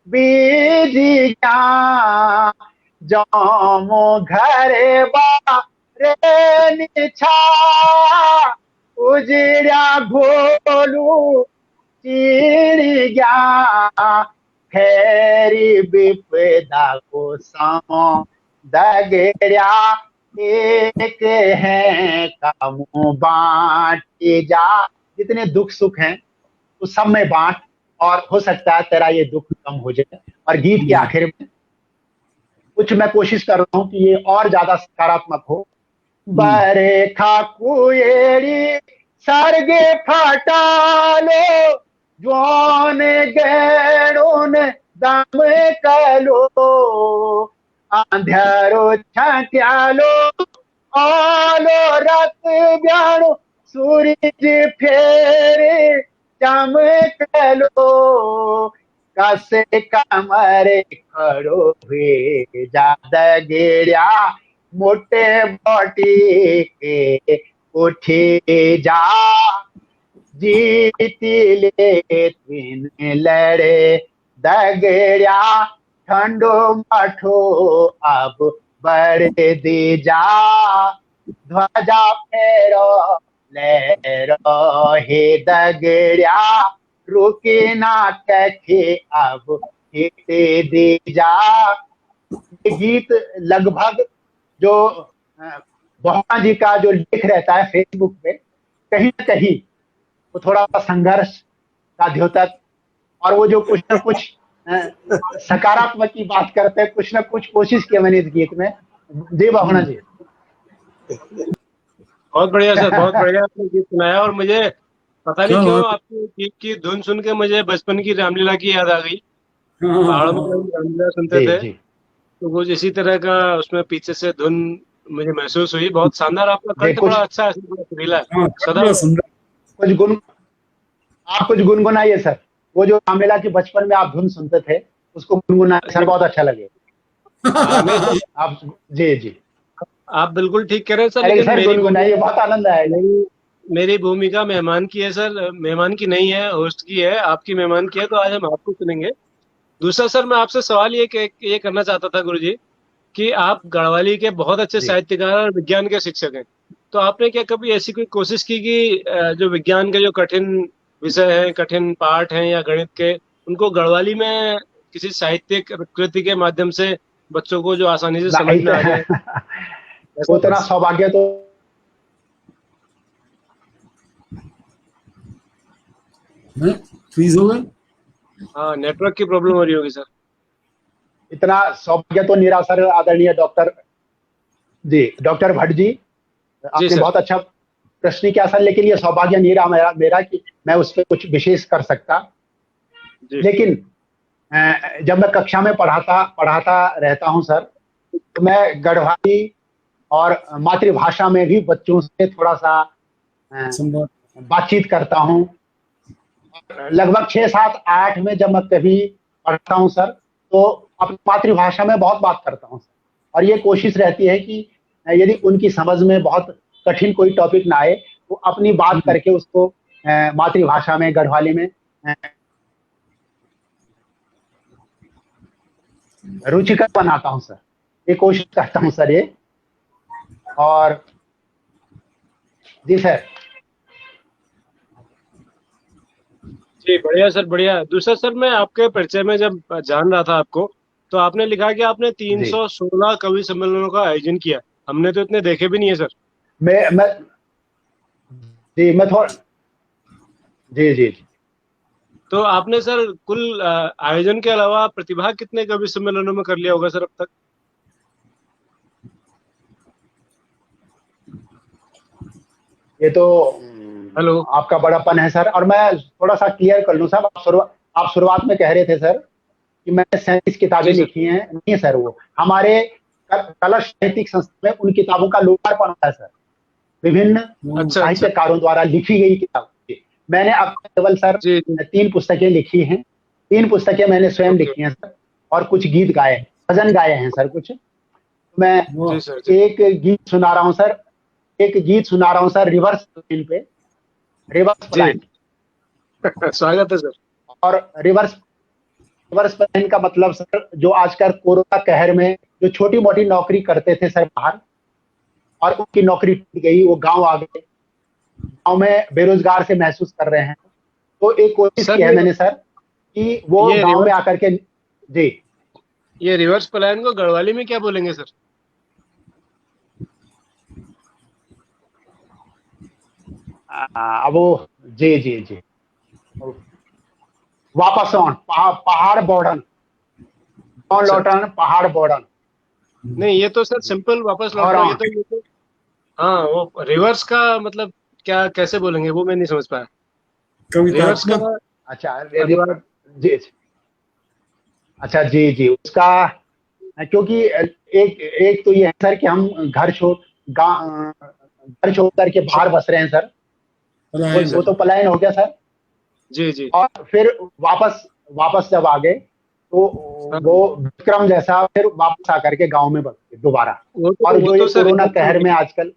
Speaker 2: बीजिया, जामो घरे बारे निछा उजड़ा भोलू चिड़िया, खैरी विपदा को सामो दगेड़ा एक है कामों बांटी जा। जितने दुख सुख हैं तो सब में बांट, और हो सकता है तेरा ये दुख कम हो जाए। और गीत के आखिर में कुछ मैं कोशिश कर रहा हूं कि ये और ज्यादा सकारात्मक हो। बरे खाकुएरी सरगे फटालो, जोन गेड़ोन दम कलो, अंधेरो छट्यालो आलो रत ब्याणो, सूरज फेरे चमकलो, कसे कमरे खड़ो हुए जा दगेड़ा मोटे बोटी के उठे जा, जीती ले तीन लड़े दगेड़ा ठंडो मठो अब बढ़े दी जा, ध्वजा फेरो लहरो हे दगेड़ा रुकी ना कखे अब हिट दी जा। ये गीत लगभग जो बहुआ जी का जो लेख रहता है फेसबुक पे, कहीं ना कहीं वो थोड़ा संघर्ष का द्योतक, और वो जो कुछ ना कुछ सकारात्मक की बात करते हैं, कुछ ना कुछ कोशिश की मैंने इस गीत में। जी बहुना जी।
Speaker 1: बहुत बढ़िया सर, बहुत बढ़िया आपने गीत सुनाया। और मुझे पता नहीं
Speaker 5: क्या
Speaker 1: क्यों
Speaker 5: बात
Speaker 1: आपकी गीत की धुन सुन के मुझे बचपन की रामलीला की याद आ गई।
Speaker 5: है। हाँ, हाँ,
Speaker 1: पहाड़ों में
Speaker 5: हाँ,
Speaker 1: जब रामलीला सुनते
Speaker 2: जी
Speaker 1: थे
Speaker 2: जी
Speaker 1: तो कुछ इसी तरह का उसमें पीछे से धुन मुझे महसूस हुई। बहुत शानदार, आपका
Speaker 2: जी
Speaker 1: कंठ
Speaker 2: कुछ
Speaker 1: बड़ा अच्छा है, बड़ा सुरीला है।
Speaker 5: हाँ,
Speaker 1: सदा
Speaker 5: बड़ा सुंदर।
Speaker 2: कुछ गुन आप कुछ गुनगुनाइए सर, वो जो रामलीला की बचपन में आप धुन सुनते थे उसको गुनगुनाइए सर, बहुत अच्छा लगे।
Speaker 1: हाँ, नहीं सर,
Speaker 2: आप जी जी,
Speaker 1: आप बिल्कुल ठीक कह रहे हैं सर,
Speaker 2: अरे
Speaker 1: लेकिन
Speaker 2: सर
Speaker 1: मेरी
Speaker 2: गुनगुनाइए,
Speaker 1: भूमिका
Speaker 2: बहुत आनंद आएगा।
Speaker 1: मेरी मेरी भूमिका मेहमान की है सर, मेहमान की नहीं है, होस्ट की है। आपकी मेहमान की है, तो आज हम आपको सुनेंगे। दूसरा सर, मैं आपसे सवाल ये करना चाहता था गुरुजी, कि आप गढ़वाली के बहुत अच्छे
Speaker 2: जी
Speaker 1: साहित्यकार और विज्ञान के शिक्षक हैं। तो आपने क्या कभी ऐसी कोई कोशिश की कि जो विज्ञान के जो कठिन विषय हैं, कठिन पाठ हैं या गणित के, उनको गढ़वाली में किसी साहित्यिक कृति के माध्यम से बच्चों को जो आसानी से समझ
Speaker 2: नहीं
Speaker 1: में आ जाए, ऐसा
Speaker 2: उतना
Speaker 1: कुछ?
Speaker 2: सौभाग्य तो
Speaker 5: हैं? फ्रीज हो गए।
Speaker 1: हाँ, नेटवर्क की प्रॉब्लम हो रही होगी सर।
Speaker 2: इतना सौभाग्य तो निराशर आदरणीय डॉक्टर जी, डॉक्टर भट्ट जी,
Speaker 1: जी
Speaker 2: आपने
Speaker 1: सर।
Speaker 2: बहुत अच्छा प्रश्न किया सर, लेकिन ये सौभाग्य नहीं रहा मेरा कि मैं उस पर कुछ विशेष कर सकता।
Speaker 1: जी
Speaker 2: लेकिन जब मैं कक्षा में पढ़ाता पढ़ाता रहता हूं सर, तो मैं गढ़वाली और मातृभाषा में भी बच्चों से थोड़ा सा अ,
Speaker 5: संवाद।
Speaker 2: बातचीत करता हूं। लगभग 6, 7, 8 में जब मैं कभी पढ़ता हूं सर, तो अपनी मातृभाषा में बहुत बात करता हूं सर, और ये कोशिश रहती है कि यदि उनकी समझ में बहुत कठिन कोई टॉपिक ना आए, तो अपनी बात करके उसको मातृभाषा में गढ़वाली में रुचिकर बनाता हूं सर, ये कोशिश करता हूं सर ये। और जी सर।
Speaker 1: जी, बढ़िया सर, बढ़िया। दूसरा सर, मैं आपके परिचय में जब जान रहा था आपको, तो आपने लिखा कि आपने
Speaker 2: जी
Speaker 1: 316 कवि सम्मेलनों का आयोजन किया। हमने तो इतने देखे भी नहीं है सर।
Speaker 2: मैं जी मैं थोड़ा जी जी जी
Speaker 1: तो आपने सर कुल आयोजन के अलावा प्रतिभाग कितने कवि सम्मेलनों में कर लिया होगा सर अब तक?
Speaker 2: ये तो
Speaker 1: हेलो।
Speaker 2: आपका बड़ापन है सर, और मैं थोड़ा सा क्लियर कर लूं सर। आप शुरुआत में कह रहे थे सर कि मैंने 37 किताबें
Speaker 1: जी सर।
Speaker 2: लिखी हैं, नहीं सर, वो हमारे कलश साहित्यिक संस्था में उन किताबों का लोकार्पण होता है सर, विभिन्न
Speaker 1: अच्छा अच्छा।
Speaker 2: साहित्यकारों द्वारा लिखी गई किताब। मैंने अब केवल सर
Speaker 1: जी जी।
Speaker 2: 3 पुस्तकें लिखी हैं, 3 पुस्तकें मैंने स्वयं
Speaker 1: ओके।
Speaker 2: लिखी हैं सर, और कुछ गीत गाए, भजन गाए हैं सर कुछ। मैं
Speaker 5: वाह।
Speaker 1: जी सर। जी।
Speaker 2: एक गीत सुना रहा हूँ सर, एक गीत सुना रहा हूँ सर, रिवर्स प्लान पे, रिवर्स
Speaker 1: जी।
Speaker 2: प्लान।
Speaker 1: स्वागत है सर।
Speaker 2: और रिवर्स रिवर्स प्लान का मतलब सर, जो आजकल कोरोना कहर में जो छोटी मोटी नौकरी करते थे सर बाहर, और उनकी नौकरी टूट गई, वो गांव आ गए, गांव में बेरोजगार से महसूस कर रहे हैं, तो एक कोशिश की
Speaker 1: सर,
Speaker 2: है मैंने सर कि वो
Speaker 1: ये
Speaker 2: गांव में
Speaker 1: रिवर्स
Speaker 2: आकर के जी
Speaker 1: ये रिवर्स प्लान को गढ़वाली में क्या बोलेंगे सर?
Speaker 2: अब वो जी जी जी वापस ऑन पहाड़ बॉर्डन, कौन
Speaker 1: अच्छा अच्छा।
Speaker 2: लौटन पहाड़ बॉर्डन।
Speaker 1: नहीं, ये तो सर सिंपल वापस
Speaker 2: और
Speaker 1: लौटना, ये तो हाँ, वो रिवर्स का मतलब क्या, कैसे बोलेंगे वो मैं नहीं समझ पाया। रिवर्स का
Speaker 5: कवितात्मक।
Speaker 2: अच्छा
Speaker 1: अनुवाद?
Speaker 2: जी अच्छा जी जी उसका, क्योंकि एक एक तो ये है सर कि हम घर छोड़ करके बाहर बस रहे हैं सर,
Speaker 1: जी
Speaker 5: पलायन।
Speaker 2: वो
Speaker 1: सर।
Speaker 2: तो पलायन हो गया सर।
Speaker 1: जी जी।
Speaker 2: और फिर वापस वापस जब आ गए, तो
Speaker 1: हाँ,
Speaker 2: वो विक्रम जैसा फिर वापस आकर के गांव में बस गए दोबारा। और
Speaker 1: वो
Speaker 2: जो ये
Speaker 1: तो सर
Speaker 2: कोरोना
Speaker 1: रिवर्स
Speaker 2: कहर
Speaker 1: में,
Speaker 2: में आजकल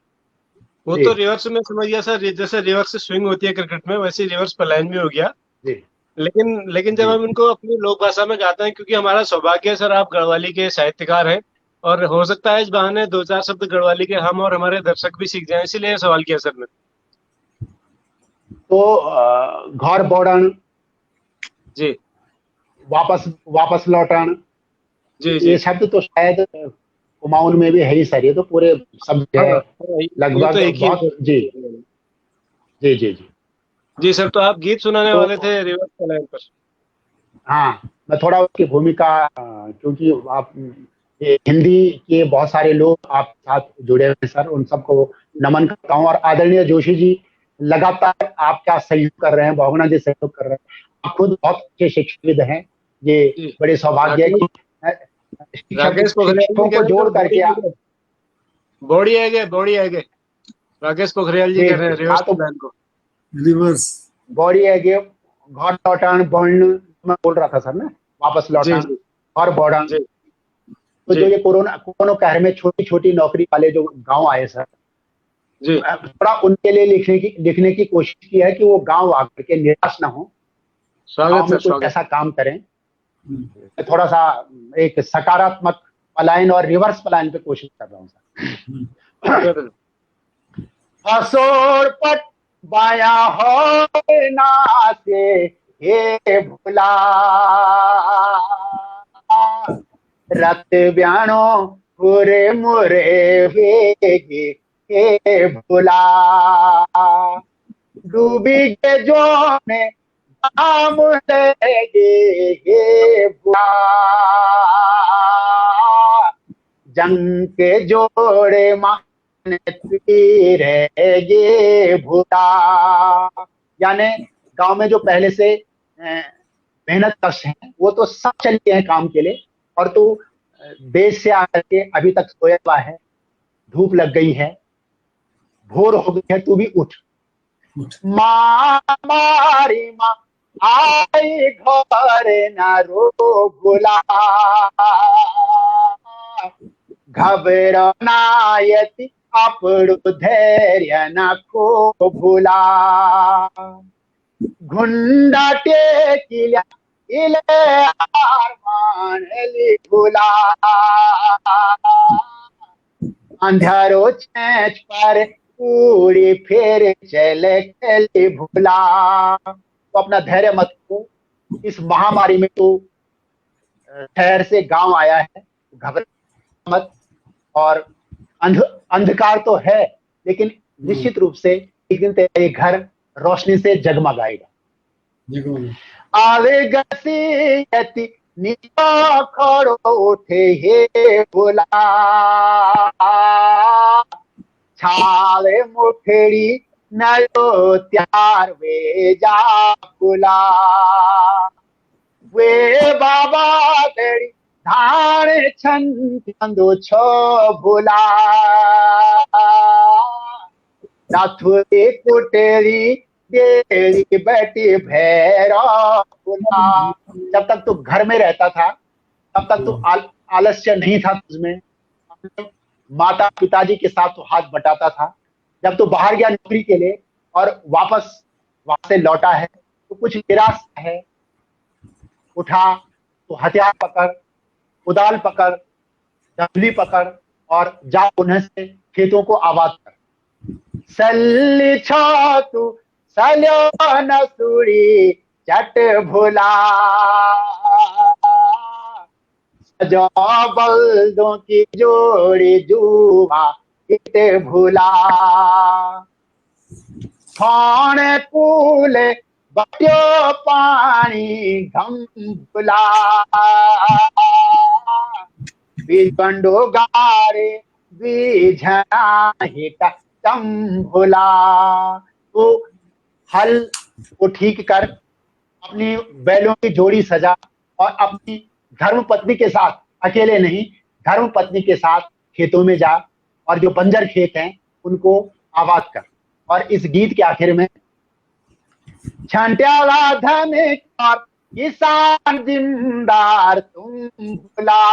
Speaker 1: वो
Speaker 2: जी
Speaker 1: तो रिवर्स में समझ गया सर। जैसे रिवर्स से स्विंग होती है क्रिकेट में, वैसे रिवर्स पलायन भी हो गया।
Speaker 2: जी
Speaker 1: लेकिन जब
Speaker 2: जी
Speaker 1: हम इनको अपनी लोक भाषा में गाते हैं, क्योंकि हमारा सौभाग्य है सर, आप गढ़वाली के साहित्यकार हैं, और हो सकता है इस बहाने दो चार शब्द गढ़वाली के हम और हमारे दर्शक भी सीख जाएं, इसीलिए सवाल किया सर ने।
Speaker 2: तो घर बॉर्डन,
Speaker 1: जी
Speaker 2: वापस वापस लौटन,
Speaker 1: जी
Speaker 2: ये शब्द तो शायद कुमाऊन में भी है ही सर, ये तो पूरे सब है
Speaker 1: ये
Speaker 2: लगभग
Speaker 1: तो एक ही
Speaker 2: बहुत। जी जी जी जी।
Speaker 1: जी सर, तो आप गीत सुनाने
Speaker 2: तो
Speaker 1: वाले थे रिवर्स पलायन पर।
Speaker 2: हाँ, मैं थोड़ा उसकी भूमिका क्योंकि आप ये हिंदी के बहुत सारे लोग आपके साथ जुड़े हुए हैं सर, उन सबको नमन करता हूँ। और आदरणीय जोशी जी लगातार आपका सहयोग कर रहे हैं, भावना जी सहयोग कर रहे हैं। आप खुद बहुत अच्छे शिक्षाविद हैं, ये
Speaker 1: जी
Speaker 2: बड़े सौभाग्य है कि
Speaker 1: राकेश पोखरियाल जी
Speaker 2: शिक्षकों
Speaker 1: कह
Speaker 2: को
Speaker 1: रहे
Speaker 2: जोड़
Speaker 1: थे
Speaker 2: करके
Speaker 1: बॉडी है गे राकेश पोखरियाल जी
Speaker 2: जी
Speaker 1: कह रहे हैं रिवर्स
Speaker 2: हाँ, तो
Speaker 1: पलायन को।
Speaker 5: रिवर्स।
Speaker 2: बॉडी है कि घर लौटान बढ़, मैं बोल रहा था सर ना, वापस
Speaker 1: जी
Speaker 2: लौटान
Speaker 1: जी
Speaker 2: और बढ़न।
Speaker 1: जी
Speaker 2: तो जो
Speaker 1: जी
Speaker 2: ये कोरोना कहर में छोटी छोटी नौकरी वाले जो गांव आए सर,
Speaker 1: जी
Speaker 2: थोड़ा उनके लिए लिखने की कोशिश की है कि वो गांव आकर के निराश ना हो, गांव
Speaker 1: स्वागत
Speaker 2: में
Speaker 1: सर,
Speaker 2: कुछ
Speaker 1: स्वागत।
Speaker 2: ऐसा काम करें। थोड़ा सा एक सकारात्मक पलायन और रिवर्स पलायन पे कोशिश कर रहा हूँ सर।
Speaker 1: स्वागत है।
Speaker 2: हसोर पट बाया हो ना से हे भुला, रत ब्यानो पूरे मुरे वेगे हे भुला, डूबी के जो ने दाम लेगे हे भुला, जंग के जोड़े मान तीर ये भूला। यानी गांव में जो पहले से मेहनत कश है वो तो सब चले हैं काम के लिए, और तू देश से आकर के अभी तक सोया हुआ है, धूप लग गई है, भोर हो गई है, तू भी उठ। माँ मारी माँ आई घर न रो भुला, घबरानायति अपड़ु धैर्य न को भुला, घुंडा टेकिल्या इले आरमान लिखुला, अंधारो चैच पर पूरी फिर चले चले भुला। तो अपना धैर्य मत खो, इस महामारी में तो ठहर से गांव आया है, घबरा मत। और अंधकार तो है, लेकिन निश्चित रूप से एक दिन तेरा ये घर रोशनी से जगमगाएगा। आवे गसीयती नीचा खड़ो उठे हे भुला, छाले मुठड़ी नयो त्यार वे जा भुला, वे बाबा तेरी धान छन चंदो छो भुला, नाथुरी कुटेरी देरी बेटी भैरो भुला। जब तक तू घर में रहता था तब तक तू आलस्य नहीं था तुझमें, माता पिताजी के साथ तो हाथ बटाता था। जब तू बाहर गया नौकरी के लिए और वापस वहां से लौटा है तो कुछ निराश है, उठा तो हथियार पकड़, कुदाल पकड़, डबली पकड़ और जा उन्हें से खेतों को आबाद कर। सल्ली छो तू सलो न सुरी चट भुला, सजो बल्दों की जोड़ी जुआ इत भुला, थाने कूले बट्यो पानी घम भुला, बीजबंडो गारे बीझना हिटा तम भुला। तो हल को ठीक कर, अपनी बैलों की जोड़ी सजा और अपनी धर्मपत्नी के साथ, अकेले नहीं धर्मपत्नी के साथ खेतों में जा और जो बंजर खेत हैं उनको आबाद कर। और इस गीत के आखिर में छंट्याला धन और किसान जिम्मेदार तुम भुला,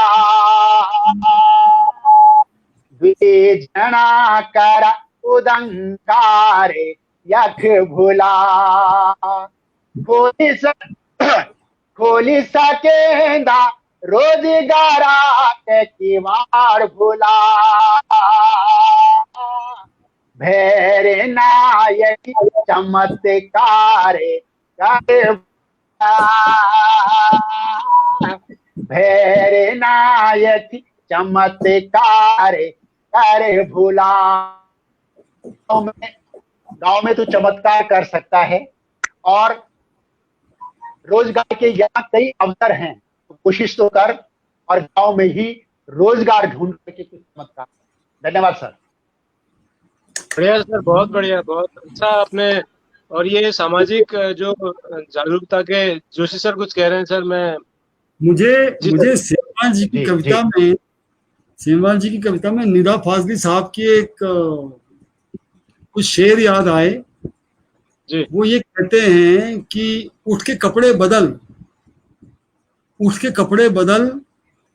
Speaker 2: जना करा उदंकारे यख भुला, खोली सकेंदा रोजगारा के किवाड़ भुला, भेरे नायक चमत्कारे भैरे नायक चमत्कार करे भूला। गांव में तो चमत्कार कर सकता है और रोजगार के यहाँ कई अवसर हैं, तो कोशिश तो कर और गांव में ही रोजगार ढूंढ करके कुछ चमत्कार। धन्यवाद सर।
Speaker 1: बढ़िया सर, बहुत बढ़िया, बहुत अच्छा आपने। और ये सामाजिक जो जागरूकता के जोशी सर कुछ कह रहे हैं सर। मैं
Speaker 5: मुझे सेमवाल जी की कविता में, सेमवाल जी की कविता में निदा फाजली साहब की एक कुछ शेर याद आए
Speaker 1: जी।
Speaker 5: वो ये कहते हैं कि उठ के कपड़े बदल, उठ के कपड़े बदल,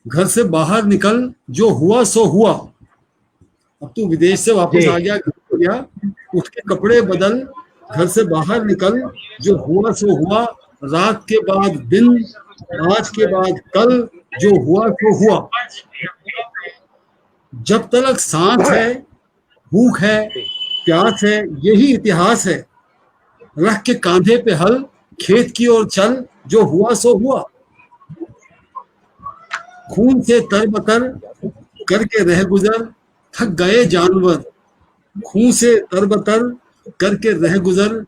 Speaker 5: घर से बाहर निकल, जो हुआ सो हुआ। अब तू विदेश से वापस आ गया, घर आ गया, उठ के कपड़े बदल, घर से बाहर निकल, जो हुआ सो हुआ। रात के बाद दिन, आज के बाद कल, जो हुआ सो हुआ। जब तलक सांस है, भूख है, प्यास है, यही इतिहास है। रख के कांधे पे हल, खेत की ओर चल, जो हुआ सो हुआ। खून से तरबतर करके रह गुजर, थक गए जानवर। खून से तरबतर करके रह गुजर,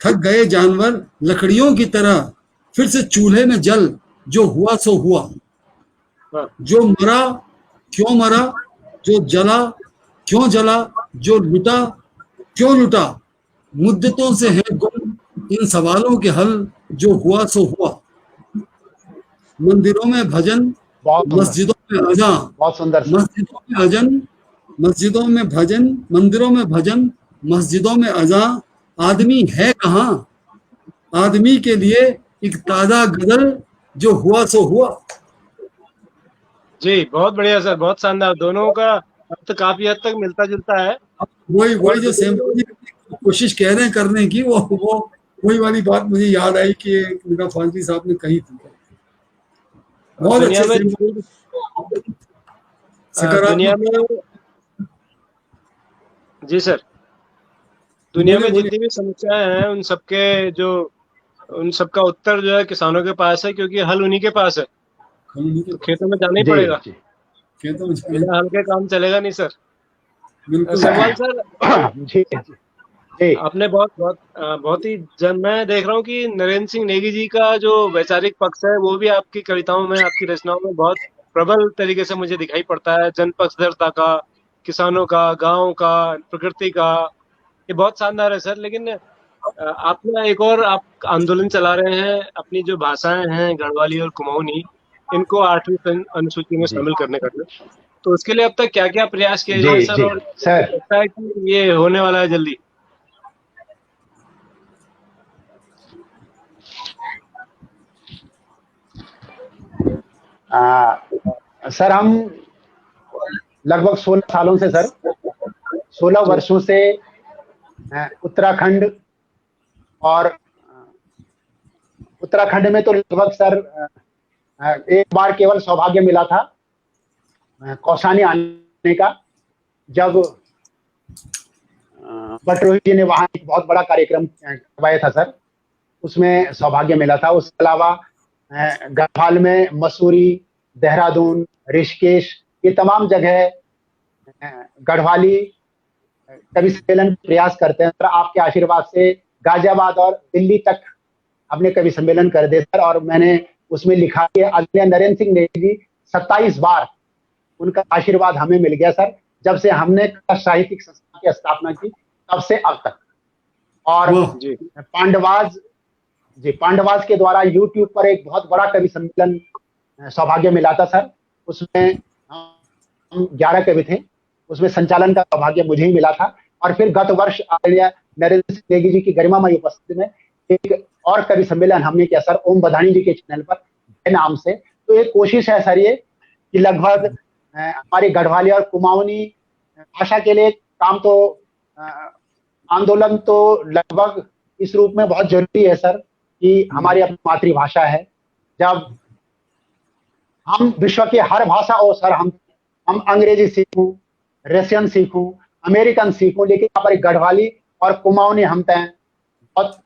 Speaker 5: थक गए जानवर। लकड़ियों की तरह फिर से चूल्हे में जल, जो हुआ सो हुआ। जो मरा क्यों मरा, जो जला क्यों जला, जो लुटा क्यों लुटा। मुद्दतों से है गुम इन सवालों के हल, जो हुआ सो हुआ। मंदिरों में भजन, मस्जिदों में अज़ां,
Speaker 2: बहुत सुंदर।
Speaker 5: मस्जिदों में अजन, मस्जिदों में भजन, मंदिरों में भजन, मस्जिदों में अज़ां। आदमी है कहाँ, आदमी के लिए एक ताजा गजल, जो हुआ सो हुआ।
Speaker 1: जी बहुत बढ़िया सर, बहुत शानदार। दोनों का अर्थ काफी हद तक मिलता जुलता है।
Speaker 5: वही जो सेमवाल कोशिश कह रहे हैं करने की, वो वही वाली बात मुझे याद आई कि निदा फाजली साहब ने कही थी। बहुत
Speaker 1: दुनिया
Speaker 5: अच्छे
Speaker 1: में
Speaker 5: सकारात्मक।
Speaker 1: जी सर, दुनिया में जितनी भी समस्याएं हैं उन सबका उत्तर जो है किसानों के पास है, क्योंकि हल उन्हीं के पास है। तो खेतों में जाना ही पड़ेगा,
Speaker 5: खेतों में
Speaker 1: बिना हल के काम चलेगा नहीं सर।
Speaker 5: बिल्कुल
Speaker 1: सेमवाल सर, आपने बहुत ही मैं देख रहा हूँ कि नरेंद्र सिंह नेगी जी का जो वैचारिक पक्ष है वो भी आपकी कविताओं में, आपकी रचनाओं में बहुत प्रबल तरीके से मुझे दिखाई पड़ता है। जनपक्षधरता का, किसानों का, गाँव का, प्रकृति का, ये बहुत शानदार है सर। लेकिन आपने एक और आप आंदोलन चला रहे हैं, अपनी जो भाषाएं हैं गढ़वाली और कुमाऊनी, इनको 8वीं अनुसूची में शामिल करने का। तो उसके लिए अब तक क्या क्या प्रयास किए जा रहे हैं सर, और लगता है कि ये होने वाला है जल्दी?
Speaker 2: सर हम लगभग 16 सालों से सर, 16 वर्षों से उत्तराखंड, और उत्तराखंड में तो लगभग सर एक बार केवल सौभाग्य मिला था कौसानी आने का, जब बटरोही जी ने वहां एक बहुत बड़ा कार्यक्रम करवाया था सर, उसमें सौभाग्य मिला था। उसके अलावा गढ़वाल में, मसूरी, देहरादून, ऋषिकेश, ये तमाम जगह गढ़वाली कवि सम्मेलन प्रयास करते हैं सर। आपके आशीर्वाद से गाजियाबाद और दिल्ली तक हमने कवि सम्मेलन कर दिया सर, और मैंने उसमें लिखा कि आदरणीय नरेंद्र सिंह नेगी जी 27 बार उनका आशीर्वाद हमें मिल गया सर, जब से हमने साहित्यिक संस्था की स्थापना की तब से अब तक। और पांडवाज के द्वारा यूट्यूब पर एक बहुत बड़ा कवि सम्मेलन सौभाग्य मिला था सर, उसमें हम 11 कवि थे, उसमें संचालन का सौभाग्य मुझे ही मिला था। और फिर गत वर्ष आदरणीय नरेंद्र सिंह नेगी जी की गरिमामयी उपस्थिति में एक और कवि सम्मेलन हमने किया सर, ओम बधानी जी के चैनल पर नाम से। तो एक कोशिश है सर ये कि लगभग हमारी गढ़वाली और कुमाऊनी भाषा के लिए काम, तो आंदोलन तो लगभग इस रूप में बहुत जरूरी है सर कि हमारी अपनी मातृभाषा है। जब हम विश्व के हर भाषा, और सर हम अंग्रेजी सीखूं, रशियन सीखूं, अमेरिकन सीखूं, लेकिन यहाँ पर गढ़वाली और कुमाऊनी हम तय बहुत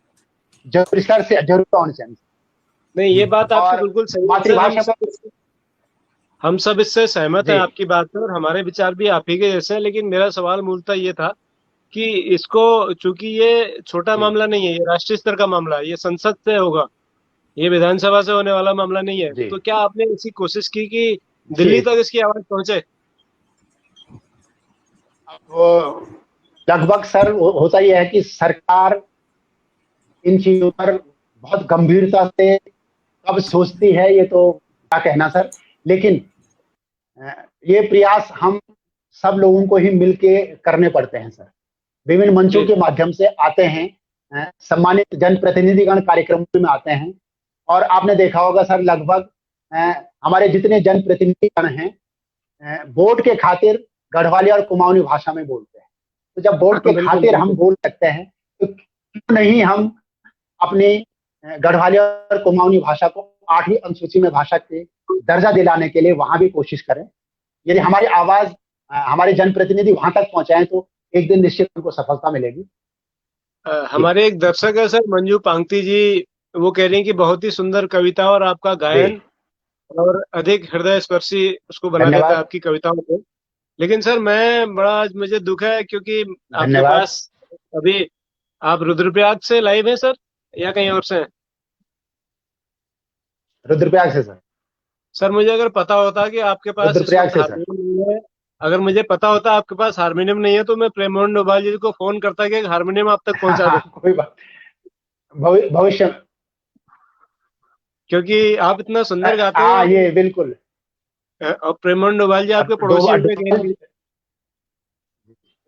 Speaker 2: जरूरी सर से जरूर होनी चाहिए।
Speaker 1: नहीं, ये बात आपकी
Speaker 2: और
Speaker 1: बिल्कुल सही है सर।
Speaker 2: मातृभाषा
Speaker 1: हम सब इससे सहमत
Speaker 2: जी
Speaker 1: हैं आपकी बात से, और हमारे विचार भी आप ही के जैसे हैं। लेकिन मेरा सवाल मूलतः ये था कि इसको, चूंकि ये छोटा
Speaker 2: जी
Speaker 1: मामला नहीं है, ये राष्ट्रीय स्तर का मामला है, ये संसद से होगा, ये विधानसभा से होने वाला मामला नहीं है,
Speaker 2: जी
Speaker 1: तो क्या आपने ऐसी कोशिश की कि
Speaker 2: जी।
Speaker 1: दिल्ली तक इसकी आवाज पहुंचे?
Speaker 2: वो लगभग सर होता यह है कि सरकार इन चीजों पर बहुत गंभीरता से कब सोचती है ये तो क्या कहना सर, लेकिन ये प्रयास हम सब लोगों को ही मिलके करने पड़ते हैं सर। विभिन्न मंचों
Speaker 1: जी
Speaker 2: के माध्यम से आते हैं, सम्मानित जनप्रतिनिधिगण कार्यक्रमों में आते हैं, और आपने देखा होगा सर लगभग हमारे जितने जनप्रतिनिधिगण हैं वोट के खातिर गढ़वाली और कुमाऊनी भाषा में बोलते हैं। तो जब वोट के
Speaker 1: बिल्कुल
Speaker 2: खातिर हम
Speaker 1: बिल्कुल।
Speaker 2: बोल सकते हैं तो क्यों नहीं हम अपनी गढ़वाली और कुमाऊनी भाषा को 8वीं अनुसूची में भाषा के दर्जा दिलाने के लिए वहां भी कोशिश करें। यदि हमारी आवाज हमारे जनप्रतिनिधि वहां तक पहुंचाएं तो एक दिन निश्चित उनको सफलता मिलेगी।
Speaker 1: हमारे एक दर्शक है सर, मंजू पांगती जी, वो कह रही हैं कि बहुत ही सुंदर कविता और आपका गायन और अधिक हृदय स्पर्शी उसको बना देता है
Speaker 2: धन्यवाद
Speaker 1: आपकी कविताओं को। लेकिन सर मैं बड़ा, मुझे दुख है क्योंकि आपके
Speaker 2: धन्यवाद।
Speaker 1: पास अभी, आप रुद्रप्रयाग से लाइव हैं सर या कहीं और से हैं?
Speaker 2: रुद्रप्रयाग से सर।
Speaker 1: सर मुझे अगर पता होता कि आपके पास इस
Speaker 2: रुद्रप्रयाग
Speaker 1: वक्त
Speaker 2: से सर।
Speaker 1: हारमोनियम नहीं है, अगर मुझे पता होता आपके पास हारमोनियम नहीं है, तो मैं प्रेमोहन डोभाल जी को फोन करता कि हारमोनियम आप तक पहुंचा दे,
Speaker 2: कोई बात भविष्य में।
Speaker 1: क्योंकि आप इतना सुंदर गाते
Speaker 2: हाँ
Speaker 1: हैं।
Speaker 2: ये बिल्कुल।
Speaker 1: और प्रेमोहन डोभाल जी आपके पड़ोसी हुए कहीं।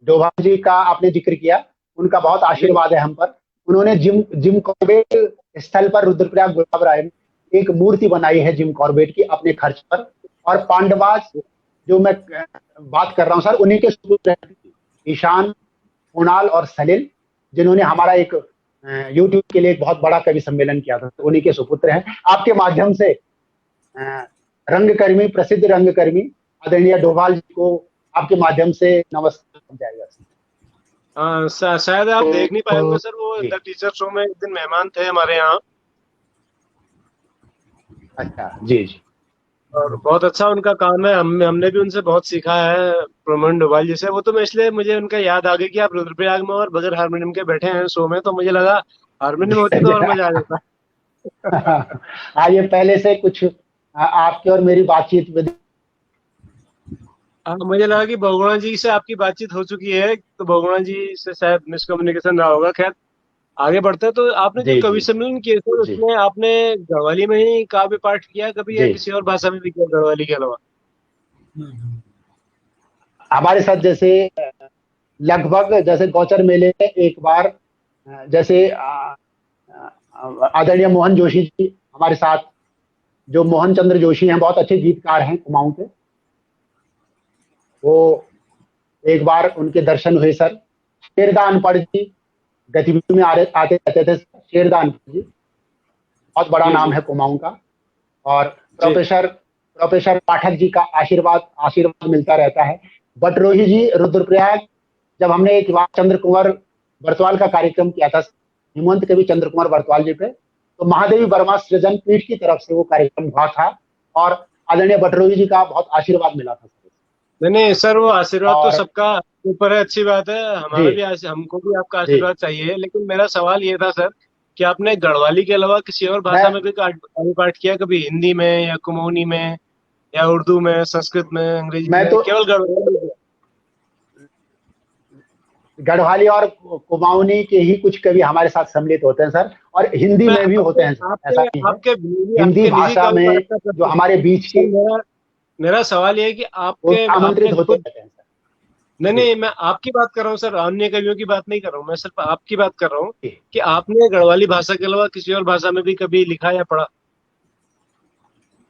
Speaker 2: डोभाल जी का आपने जिक्र किया, उनका बहुत आशीर्वाद है हम पर। उन्होंने जिम कॉर्बेट स्थल पर रुद्रप्रयाग गुलाब राय में एक मूर्ति बनाई है जिम कॉर्बेट की अपने खर्च पर। और पांडवाज जो मैं बात कर रहा हूं सर, उन्हीं के सुपुत्र हैं ईशान, कुणाल और सलिल, जिन्होंने हमारा एक यूट्यूब के लिए एक बहुत बड़ा कवि सम्मेलन किया था, उन्हीं के सुपुत्र हैं। आपके माध्यम से रंगकर्मी, प्रसिद्ध रंगकर्मी आदरणीय डोभाल जी को आपके माध्यम से नमस्कार जाएगा।
Speaker 1: हाँ, शायद आप देख नहीं पाए होंगे सर, वो द टीचर शो में एक दिन मेहमान थे हमारे यहाँ।
Speaker 2: अच्छा जी जी।
Speaker 1: और बहुत अच्छा उनका काम है, हमने भी उनसे बहुत सीखा है, प्रेमोहन डोभाल जी से। वो तो मैं इसलिए, मुझे उनका याद आ गया कि आप रुद्रप्रयाग में और बगैर हारमोनियम के बैठे हैं शो में, तो मुझे लगा हारमोनियम होती तो और मजा आ जाता।
Speaker 2: हाँ ये पहले से कुछ आपकी और मेरी बातचीत
Speaker 1: मुझे लगा कि बहुगुणा जी से आपकी बातचीत हो चुकी है, तो बहुगुणा जी से शायद मिसकम्युनिकेशन रहा होगा। खैर आगे बढ़ते हैं। तो आपने जो
Speaker 2: जी
Speaker 1: कवि
Speaker 2: जी
Speaker 1: सम्मेलन किए थे,
Speaker 2: जी
Speaker 1: उसमें आपने गढ़वाली में ही काव्य पाठ किया कभी, या
Speaker 2: जी।
Speaker 1: किसी और भाषा में भी किया गढ़वाली के अलावा?
Speaker 2: हमारे साथ जैसे लगभग जैसे गौचर मेले में एक बार जैसे आदरणीय मोहन जोशी जी हमारे साथ, जो मोहन चंद्र जोशी हैं, बहुत अच्छे गीतकार हैं कुमाऊं के, वो एक बार उनके दर्शन हुए सर। शेरदान अनपढ़ जी गतिविधि में आते रहते थे। शेरदान जी बहुत बड़ा नाम है कुमाऊं का। और प्रोफेसर पाठक जी का आशीर्वाद मिलता रहता है। बटरोही जी रुद्रप्रयाग, जब हमने एक बार चंद्र कुंवर बरतवाल का कार्यक्रम किया था हिमंत कवि चंद्र कुंवर बरतवाल जी पे, तो महादेवी वर्मा सृजन पीठ की तरफ से वो कार्यक्रम हुआ था और आदरणीय बटरोही जी का बहुत आशीर्वाद मिला था।
Speaker 1: नहीं सर, वो आशीर्वाद तो सबका ऊपर है, अच्छी बात है, हमारा भी हमको भी आपका आशीर्वाद चाहिए। लेकिन मेरा सवाल ये था सर कि आपने गढ़वाली के अलावा किसी और भाषा में भी पाठ किया कभी, हिंदी में या कुमाऊनी में या उर्दू में, संस्कृत में, अंग्रेजी में? तो केवल गढ़वाली?
Speaker 2: गढ़वाली और कुमाऊनी के ही कुछ कवि हमारे साथ सम्मिलित होते हैं सर, और हिंदी में भी होते हैं। ऐसा नहीं है, हिंदी भाषा में जो हमारे बीच के,
Speaker 1: मेरा सवाल ये है कि आपके
Speaker 2: आमंत्रित होते हैं।
Speaker 1: नहीं, मैं आपकी बात कर रहा हूँ सर, अन्य कवियों की बात नहीं कर रहा हूँ, मैं सिर्फ आपकी बात कर रहा हूँ कि आपने गढ़वाली भाषा के अलावा किसी और भाषा में भी कभी लिखा या पढ़ा?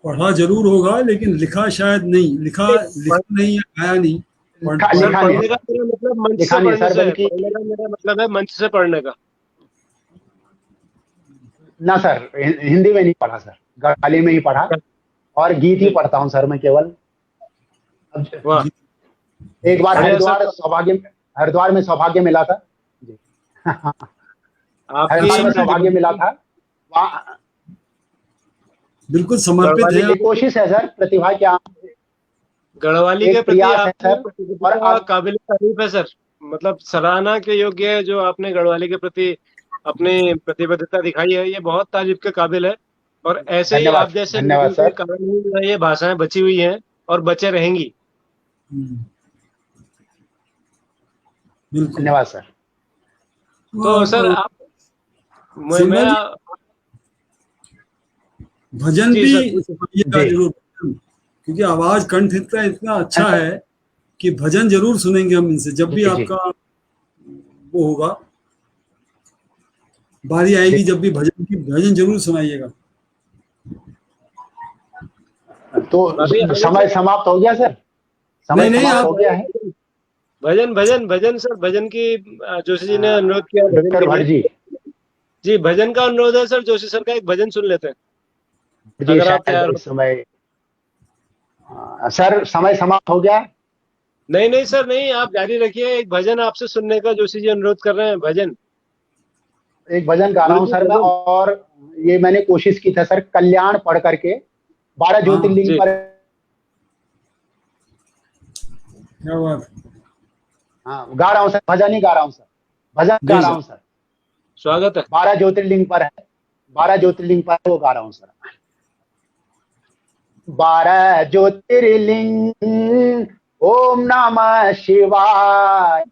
Speaker 5: पढ़ा जरूर होगा, लेकिन लिखा शायद नहीं। लिखा नहीं, आया नहीं।
Speaker 1: पढ़ने का मेरा मतलब मंच से पढ़ने से, मेरा मतलब है मंच से पढ़ने का।
Speaker 2: ना सर, हिंदी में नहीं पढ़ा सर, गढ़वाली में ही पढ़ा, और गीत ही पढ़ता हूँ सर मैं केवल। एक बार हरिद्वार में सौभाग्य मिला था। हरिद्वार में सौभाग्य मिला था।
Speaker 5: बिल्कुल समर्पित
Speaker 1: गढ़वाली
Speaker 5: है।
Speaker 2: ये कोशिश है सर, प्रतिभा क्या
Speaker 1: गढ़वाली के
Speaker 2: एक
Speaker 1: प्रति
Speaker 2: प्रयास है
Speaker 1: आपकी
Speaker 2: सर। और
Speaker 1: प्रतिबद्धता काबिल तारीफ है सर। मतलब सराहना के योग्य है जो आपने गढ़वाली के प्रति अपनी प्रतिबद्धता दिखाई है, ये बहुत तारीफ के काबिल है। और ऐसे ही आप
Speaker 2: धन्यवाद,
Speaker 1: जैसे
Speaker 2: धन्यवाद
Speaker 1: लोगों के
Speaker 2: सर।
Speaker 1: कारण ही जो है ये भाषाएं बची हुई हैं और बचे रहेंगी।
Speaker 5: बिल्कुल।
Speaker 2: धन्यवाद सर।
Speaker 1: तो सर आप मैं
Speaker 5: सिल्वर जी, भजन
Speaker 1: जी
Speaker 5: भी
Speaker 1: सर पूछिए।
Speaker 5: सुनिएगा
Speaker 2: जी।
Speaker 5: जरूर, क्योंकि आवाज कंठ इतना अच्छा है कि भजन जरूर सुनेंगे हम इनसे जब भी
Speaker 2: जी जी
Speaker 5: आपका वो होगा, बारी आएगी जब भी भजन की, भजन जरूर सुनाइएगा।
Speaker 2: तो
Speaker 1: अभी आगे
Speaker 2: समय
Speaker 1: सर
Speaker 2: समाप्त हो गया सर, समय
Speaker 5: नहीं नहीं,
Speaker 2: समाप्त
Speaker 5: आप
Speaker 2: हो गया है।
Speaker 1: भजन भजन भजन सर, भजन की जोशी जी ने अनुरोध किया भजन
Speaker 2: डॉक्टर
Speaker 1: के
Speaker 2: भट्ट
Speaker 1: लिए।
Speaker 2: जी,
Speaker 1: जी भजन का अनुरोध है सर, जोशी सर का एक भजन सुन लेते हैं
Speaker 2: जी
Speaker 1: अगर आप
Speaker 2: शायद
Speaker 1: तैयार हो।
Speaker 2: इस समय सर समय समाप्त हो गया है।
Speaker 1: नहीं नहीं सर नहीं, आप जारी रखिए, एक भजन आपसे सुनने का जोशी जी अनुरोध कर रहे हैं। भजन
Speaker 2: एक भजन गा रहा
Speaker 1: गुरु
Speaker 2: हूँ
Speaker 1: जी
Speaker 2: सर मैं,
Speaker 1: भजन।
Speaker 2: और ये मैंने कोशिश की था सर, कल्याण पढ़ करके 12
Speaker 5: हाँ,
Speaker 2: ज्योतिर्लिंग
Speaker 1: जी
Speaker 2: पर।
Speaker 5: क्या बात।
Speaker 2: हाँ गा रहा हूँ सर, भजन ही गा रहा हूँ सर, भजन गा
Speaker 1: जी
Speaker 2: रहा
Speaker 1: सर
Speaker 2: हूँ सर।
Speaker 1: स्वागत है।
Speaker 2: 12 ज्योतिर्लिंग पर है, 12 ज्योतिर्लिंग पर वो गा रहा हूँ सर। 12 ज्योतिर्लिंग ओम नमः शिवाय,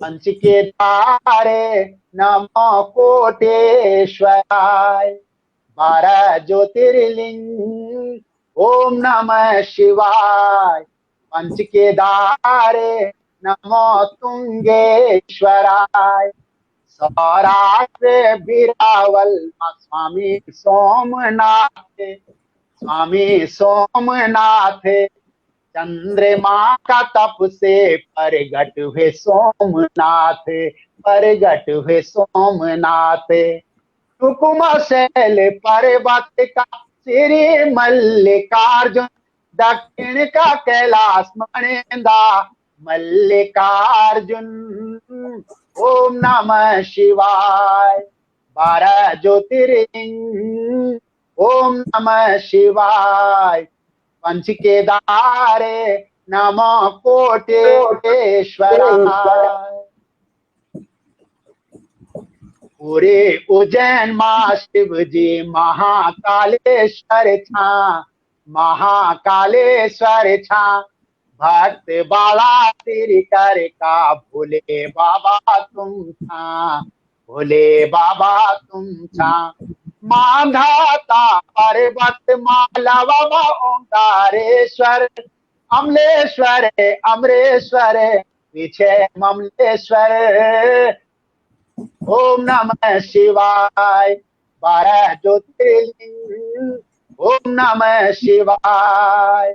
Speaker 2: पंच के तारे नमो कोटेश्वराय। 12 ज्योतिर्लिंग ओम नमः शिवाय, पंच के दारे नमो तुंगेश्वराय। सौराष्ट्र बिरावल स्वामी सोमनाथ, स्वामी सोमनाथ, चंद्रमा का तप से परगट हुए सोमनाथ, परगट हुए सोमनाथ। टुकुमा शैल पर्वत का श्री मल्लिकार्जुन, दक्षिण का कैलाश मणिंदा मल्लिकार्जुन। ओम नमः शिवाय, 12 ज्योतिर्लिंग ओम नमः शिवाय, पंच केदारे नमो कोटेश्वराय। पूरे उज्जैन मां शिव जी महाकालेश्वर छा, महाकालेश्वर छा। भक्त बाला तेरी कर का भोले बाबा तुम छा, भोले बाबा तुम छा। मांधाता पर्वत माला बाबा ओंकारेश्वर, अमलेश्वर अमरेश्वर पीछे ममलेश्वर। ओम नमः शिवाय, 12 ज्योतिर्लिंग ओम नमः शिवाय।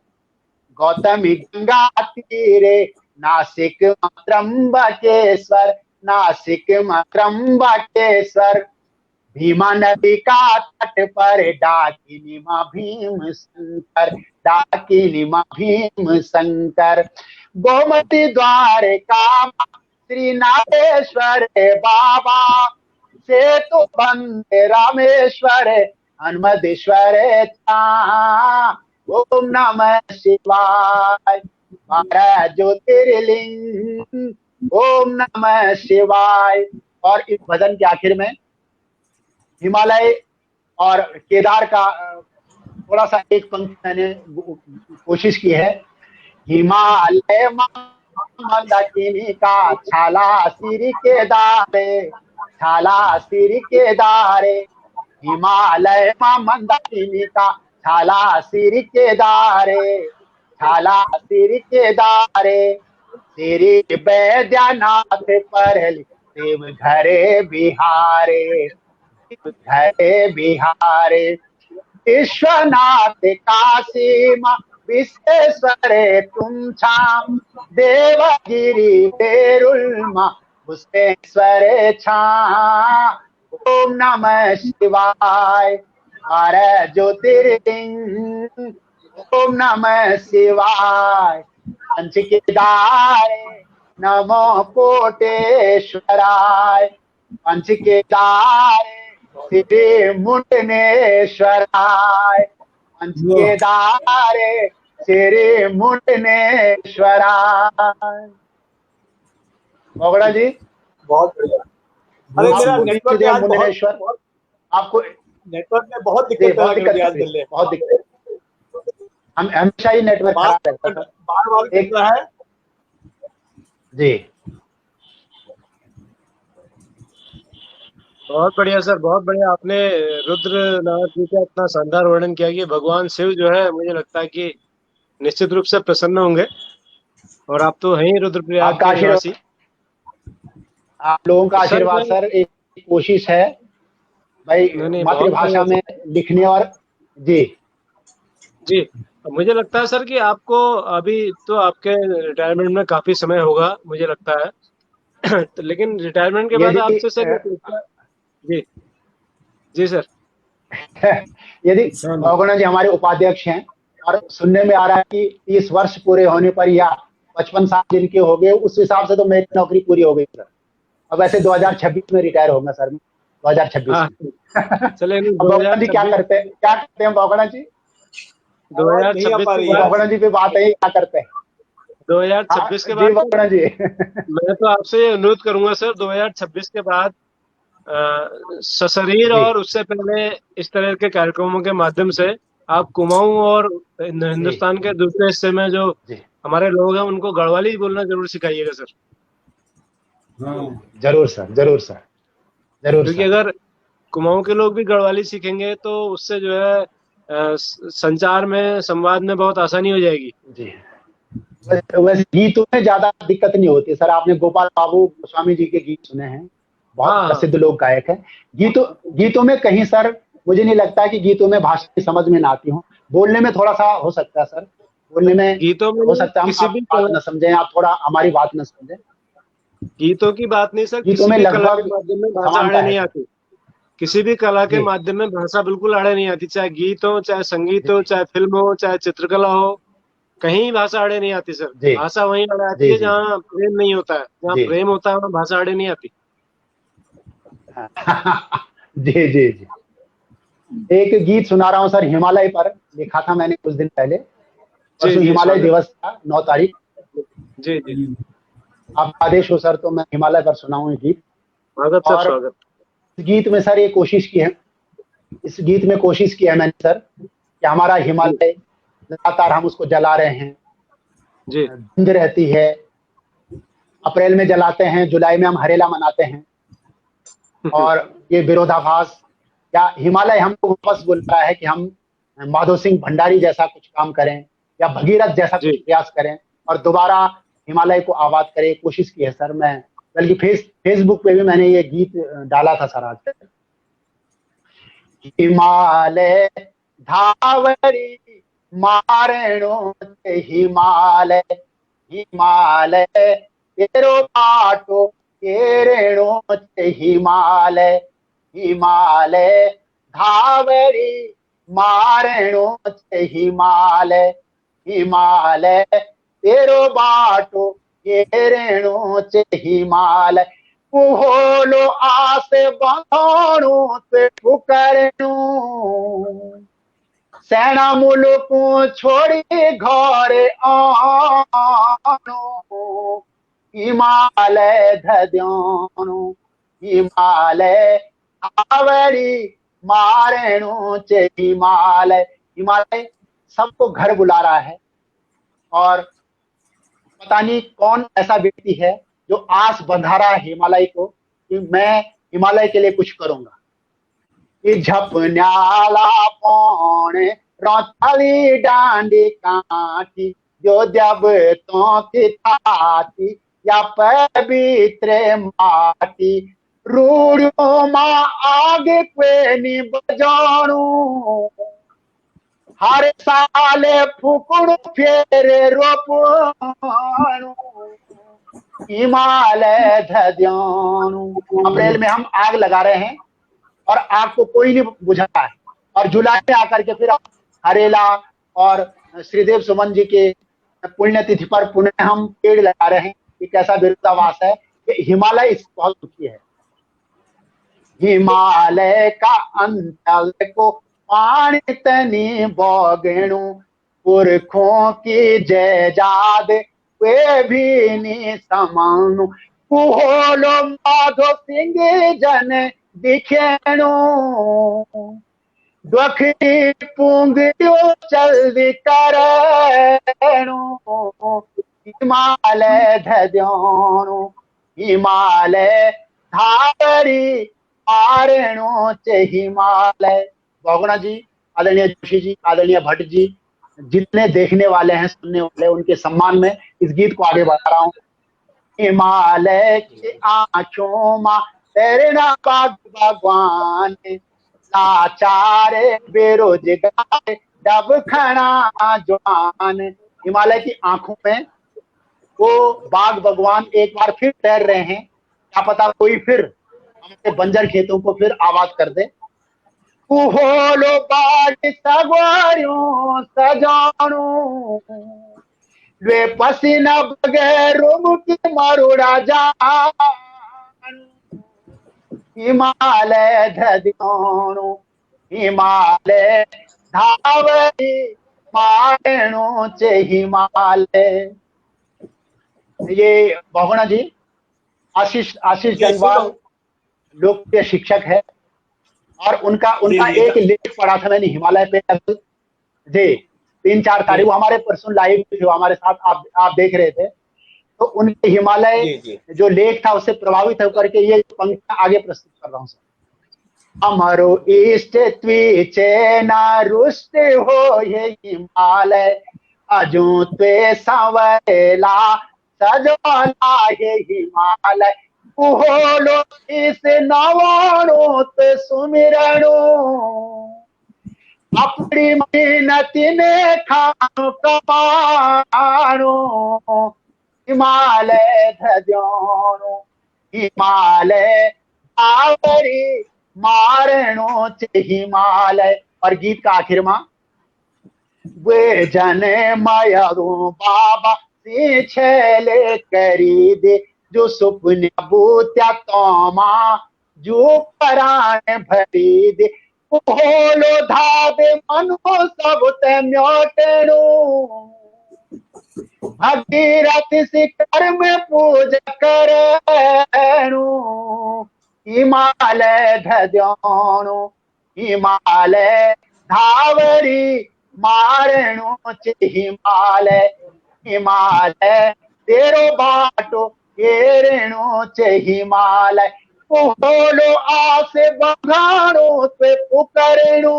Speaker 2: गौतमी गंगा तीरे नासिक त्र्यंबकेश्वर, नासिक त्र्यंबकेश्वर। भीमा नदी का तट पर डाकिनी मां भीम शंकर, डाकिनी मां भीम शंकर। गोमती द्वारका श्री नागेश्वर बाबा, सेतु बंदे रामेश्वर हनुमतेश्वर था। ओम नमः शिवाय, 12 ज्योतिर्लिंग ओम नमः शिवाय। और इस भजन के आखिर में हिमालय और केदार का थोड़ा सा एक पंक्ति मैंने कोशिश की है। हिमालय मंदाकिनी का छाला सिर के दारे, छाला सिर के दारे। हिमालय मंदाकिनी का छाला सिर के दारे, छाला सिर के दारे। तेरी वैद्यनाथ पर देव घरे बिहारे, घरे बिहारे। विश्वनाथ काशी मां विश्वेश्वर तुम छा, देवगिरी बेरुल मां भुवनेश्वर छा। ओम नमः शिवाय, 12 ज्योतिर्लिंग ओम नमः शिवाय। पंच केदारे नमो कोटेश्वराय, पंच केदारे श्री मुंडनेश्वराय, केदारे श्री मुंडनेश्वरा। मोगड़ा जी
Speaker 4: बहुत बढ़िया। अरे मेरा
Speaker 2: आपको
Speaker 4: नेटवर्क
Speaker 2: सीधे
Speaker 4: आज
Speaker 2: मुंडनेश्वर
Speaker 4: बहुत
Speaker 2: आपको
Speaker 4: नेटवर्क में बहुत
Speaker 2: जी,
Speaker 4: दिक्कत
Speaker 2: बहुत
Speaker 4: लग रही है आज
Speaker 2: दिक्कत
Speaker 4: दिल्ली।
Speaker 2: बहुत दिक्कत। हम हमेशा ही नेटवर्क
Speaker 4: बार
Speaker 2: खराब रहता था।
Speaker 4: बार
Speaker 2: एक
Speaker 4: कर रहा है।
Speaker 2: जी
Speaker 1: बहुत बढ़िया सर, बहुत बढ़िया। आपने रुद्रनाथ जी का इतना शानदार वर्णन किया कि भगवान शिव जो है, मुझे लगता है कि निश्चित रूप से प्रसन्न होंगे। और आप तो हैं ही रुद्रप्रयाग
Speaker 2: आपका
Speaker 1: के
Speaker 2: आशीर्वाद,
Speaker 1: निवासी।
Speaker 2: आप लोगों का
Speaker 1: सर
Speaker 2: आशीर्वाद सर। एक कोशिश है भाई
Speaker 1: नहीं, बहुत
Speaker 2: मातृभाषा
Speaker 1: बढ़िया
Speaker 2: में लिखने और जी
Speaker 1: जी। मुझे लगता है सर कि आपको अभी तो आपके रिटायरमेंट में काफी समय होगा, मुझे लगता है। तो लेकिन रिटायरमेंट के बाद
Speaker 2: यदि
Speaker 1: आपसे सर जी जी सर।
Speaker 2: यदि
Speaker 5: चलो
Speaker 2: बहुगुणा जी हमारे उपाध्यक्ष हैं और सुनने में आ रहा है कि 30 वर्ष पूरे होने पर या 55 साल जिनके हो गए, उस हिसाब से तो मेरी नौकरी पूरी हो गई सर। अब वैसे 2026 में रिटायर होगा सर मैं, 2026
Speaker 1: हाँ
Speaker 2: में।
Speaker 1: चलिए,
Speaker 2: अब बहुगुणा जी क्या करते हैं बहुगुणा जी?
Speaker 4: आवाज नहीं आ
Speaker 1: 2026
Speaker 4: पा
Speaker 1: के
Speaker 4: रही है।
Speaker 1: बाद
Speaker 2: बहुगुणा जी पे बात है क्या करते हैं? हाँ
Speaker 1: 2026 के
Speaker 2: जी
Speaker 1: बाद
Speaker 2: बहुगुणा जी।
Speaker 1: मैं तो आपसे ये अनुरोध करूंगा सर, 2026 के बाद सशरीर
Speaker 2: जी
Speaker 1: और उससे पहले इस तरह के कार्यक्रमों के माध्यम से आप कुमाऊं और
Speaker 2: जी
Speaker 1: हिंदुस्तान के दूसरे हिस्से में जो
Speaker 2: जी
Speaker 1: हमारे लोग हैं उनको गढ़वाली बोलना जरूर सिखाइएगा सर।
Speaker 5: हाँ
Speaker 2: जरूर सर, जरूर सर, जरूर
Speaker 1: क्योंकि
Speaker 2: सर।
Speaker 1: अगर कुमाऊं के लोग भी गढ़वाली सीखेंगे तो उससे जो है संचार में, संवाद में बहुत आसानी हो जाएगी।
Speaker 2: जी वैसे गीतों में ज्यादा दिक्कत नहीं होती सर। आपने गोपाल बाबू गोस्वामी जी के गीत सुने हैं, बहुत
Speaker 1: हाँ हाँ
Speaker 2: प्रसिद्ध लोक गायक हैं। गीतों में कहीं सर मुझे नहीं लगता कि गीतों में भाषा की समझ में ना आती हो। बोलने में थोड़ा सा हो सकता है सर, बोलने में
Speaker 1: गीतों में
Speaker 2: हो
Speaker 1: नहीं,
Speaker 2: सकता है हम
Speaker 1: किसी
Speaker 2: आप
Speaker 1: भी
Speaker 2: बात
Speaker 1: कला,
Speaker 2: न समझें, आप थोड़ा हमारी बात न समझें।
Speaker 1: गीतों की बात नहीं सर,
Speaker 2: गीतों
Speaker 1: किसी
Speaker 2: में
Speaker 1: भी कला के
Speaker 2: लगभग
Speaker 1: माध्यम में भाषा
Speaker 2: समानता
Speaker 1: आड़े
Speaker 2: है
Speaker 1: नहीं
Speaker 2: सर।
Speaker 1: आती। किसी भी कला के
Speaker 2: जी
Speaker 1: माध्यम में भाषा बिल्कुल आड़े नहीं आती, चाहे गीत हो, चाहे संगीत हो,
Speaker 2: जी
Speaker 1: चाहे फिल्म हो, चाहे चित्रकला हो। कहीं भाषा आड़े नहीं आती सर।
Speaker 2: जी
Speaker 1: भाषा वहीं आड़े आती
Speaker 2: जी
Speaker 1: है
Speaker 2: जी जी
Speaker 1: जहाँ प्रेम नहीं होता है। जहाँ
Speaker 2: जी
Speaker 1: प्रेम होता है वहाँ भाषा आड़े नहीं आती।
Speaker 2: जी जी जी। एक गीत सुना रहा हूँ सर, हिमालय पर लिखा था मैंने कुछ दिन पहले।
Speaker 1: जी
Speaker 2: परसों
Speaker 1: जी
Speaker 2: हिमालय
Speaker 1: स्वागत।
Speaker 2: दिवस था 9 तारीख।
Speaker 1: जी जी
Speaker 2: आप आदेश हो सर तो मैं हिमालय पर सुनाऊं ये गीत।
Speaker 1: स्वागत सर,
Speaker 2: और
Speaker 1: स्वागत।
Speaker 2: इस गीत में सर ये कोशिश की है, इस गीत में कोशिश की है मैंने सर कि हमारा
Speaker 1: जी
Speaker 2: हिमालय लगातार हम उसको जला रहे हैं,
Speaker 1: जी
Speaker 2: धुंध रहती है। अप्रैल में जलाते हैं, जुलाई में हम हरेला मनाते हैं। और ये विरोधाभास, या हिमालय हमको वापस बोल रहा है कि हम माधो सिंह भंडारी जैसा कुछ काम करें या भगीरथ जैसा
Speaker 1: जी
Speaker 2: कुछ प्रयास करें और दोबारा हिमालय को आबाद करें। कोशिश की है सर मैं, बल्कि फेसबुक पे भी मैंने ये गीत डाला था सर आज। हिमालय धावरी मारणो ते हिमालय, हिमालय तेरो बाटो केरणो ते हिमालय, हिमालय धावरी मारणो ते हिमालय, हिमालय तेरो बाटो केरणो ते हिमालय। कुहोलो आसे बाणो ते ठुकरणो, सेना मुलुकू छोड़ी घरे आनो, हिमालय धद्यानो, हिमालय आवड़ी मारणो चे हिमालय। हिमालय सबको घर बुला रहा है और पता नहीं कौन ऐसा व्यक्ति है जो आस बंधा रहा है हिमालय को कि मैं हिमालय के लिए कुछ करूंगा। कि झपन्याला पौने रौताली डांडी काठी, जो जब तो की थाती या पवित्र माटी, रूड़ो माँ आगे क्वेनी बजाणू, हर साले फुकड़ू फेरे रोपणू, हिमालय धद्याणु। अप्रैल में हम आग लगा रहे हैं और आग को कोई नहीं बुझा है। और जुलाई में आकर के फिर हरेला और श्रीदेव सुमन जी के पुण्यतिथि पर पुनः हम पेड़ लगा रहे हैं। ये कैसा विरोधाभास है कि हिमालय इस बहुत दुखी है। हिमालय का अंतल को पानी तनी बोगणु पुरखों की जयजाद वे भी नी समानु कुहोलो माधो सिंह जन दिखेणु दुखी पूंगियो चल्दी करेणु हिमालय धद्योणु हिमालय धावरी आरणु चे हिमालय। बहुगुणा जी, आदरणीय जोशी जी, आदरणीय भट्ट जी, जितने देखने वाले हैं सुनने वाले उनके सम्मान में इस गीत को आगे बढ़ा रहा हूँ। हिमालय की आंखों में तेरे ना भगवान लाचारे बेरोजगार डब खड़ा जवान। हिमालय की आंखों में वो बाग भगवान एक बार फिर तैर रहे हैं, क्या पता कोई फिर हमारे बंजर खेतों को फिर आबाद कर दे। कुहोलो बाड़ी सगवारियों सजाणू वे पसीना बगैर मुकी मरुड़ा जाणू हिमालय धद्योणु हिमालय धावरी मारणु चे हिमालय। ये बहुगुणा जी आशीष जंगवाल लोकप्रिय शिक्षक है और उनका एक लेख पढ़ा था मैंने हिमालय पे जी 3-4 तारीख, वो हमारे पर्सनल लाइव थे, हमारे साथ आप देख रहे थे, तो उनके हिमालय जो लेख था उससे प्रभावित होकर के ये पंक्तियां आगे प्रस्तुत कर रहा हूँ सर। अमरो इष्ट त्विचे ना रुष्ट हो ये हिमालय अजू त्वे संवरेला सजोला ये हिमालय कुहोलो इस नवाणो ते सुमिरणो अपनी मेहनती ने खानो कमानो हिमालय धद्योणु हिमालय आवरी मारणो चे हिमालय। और गीत का आखिर में वे जने मायारू बाबा से छेले करी दे जो सुपने बूत्या तोमा जो पराने भरी दे कुहोलो धाबे मनो सब ते म्योटेणु भगीरथ शिखर में पूजा करेणु हिमालय धद्योणु हिमालय धावरी मारणु चे हिमालय हिमालय तेरो बाटो केरणु चे हिमालय कुहोलो आसे बघाणो ते पुकरणु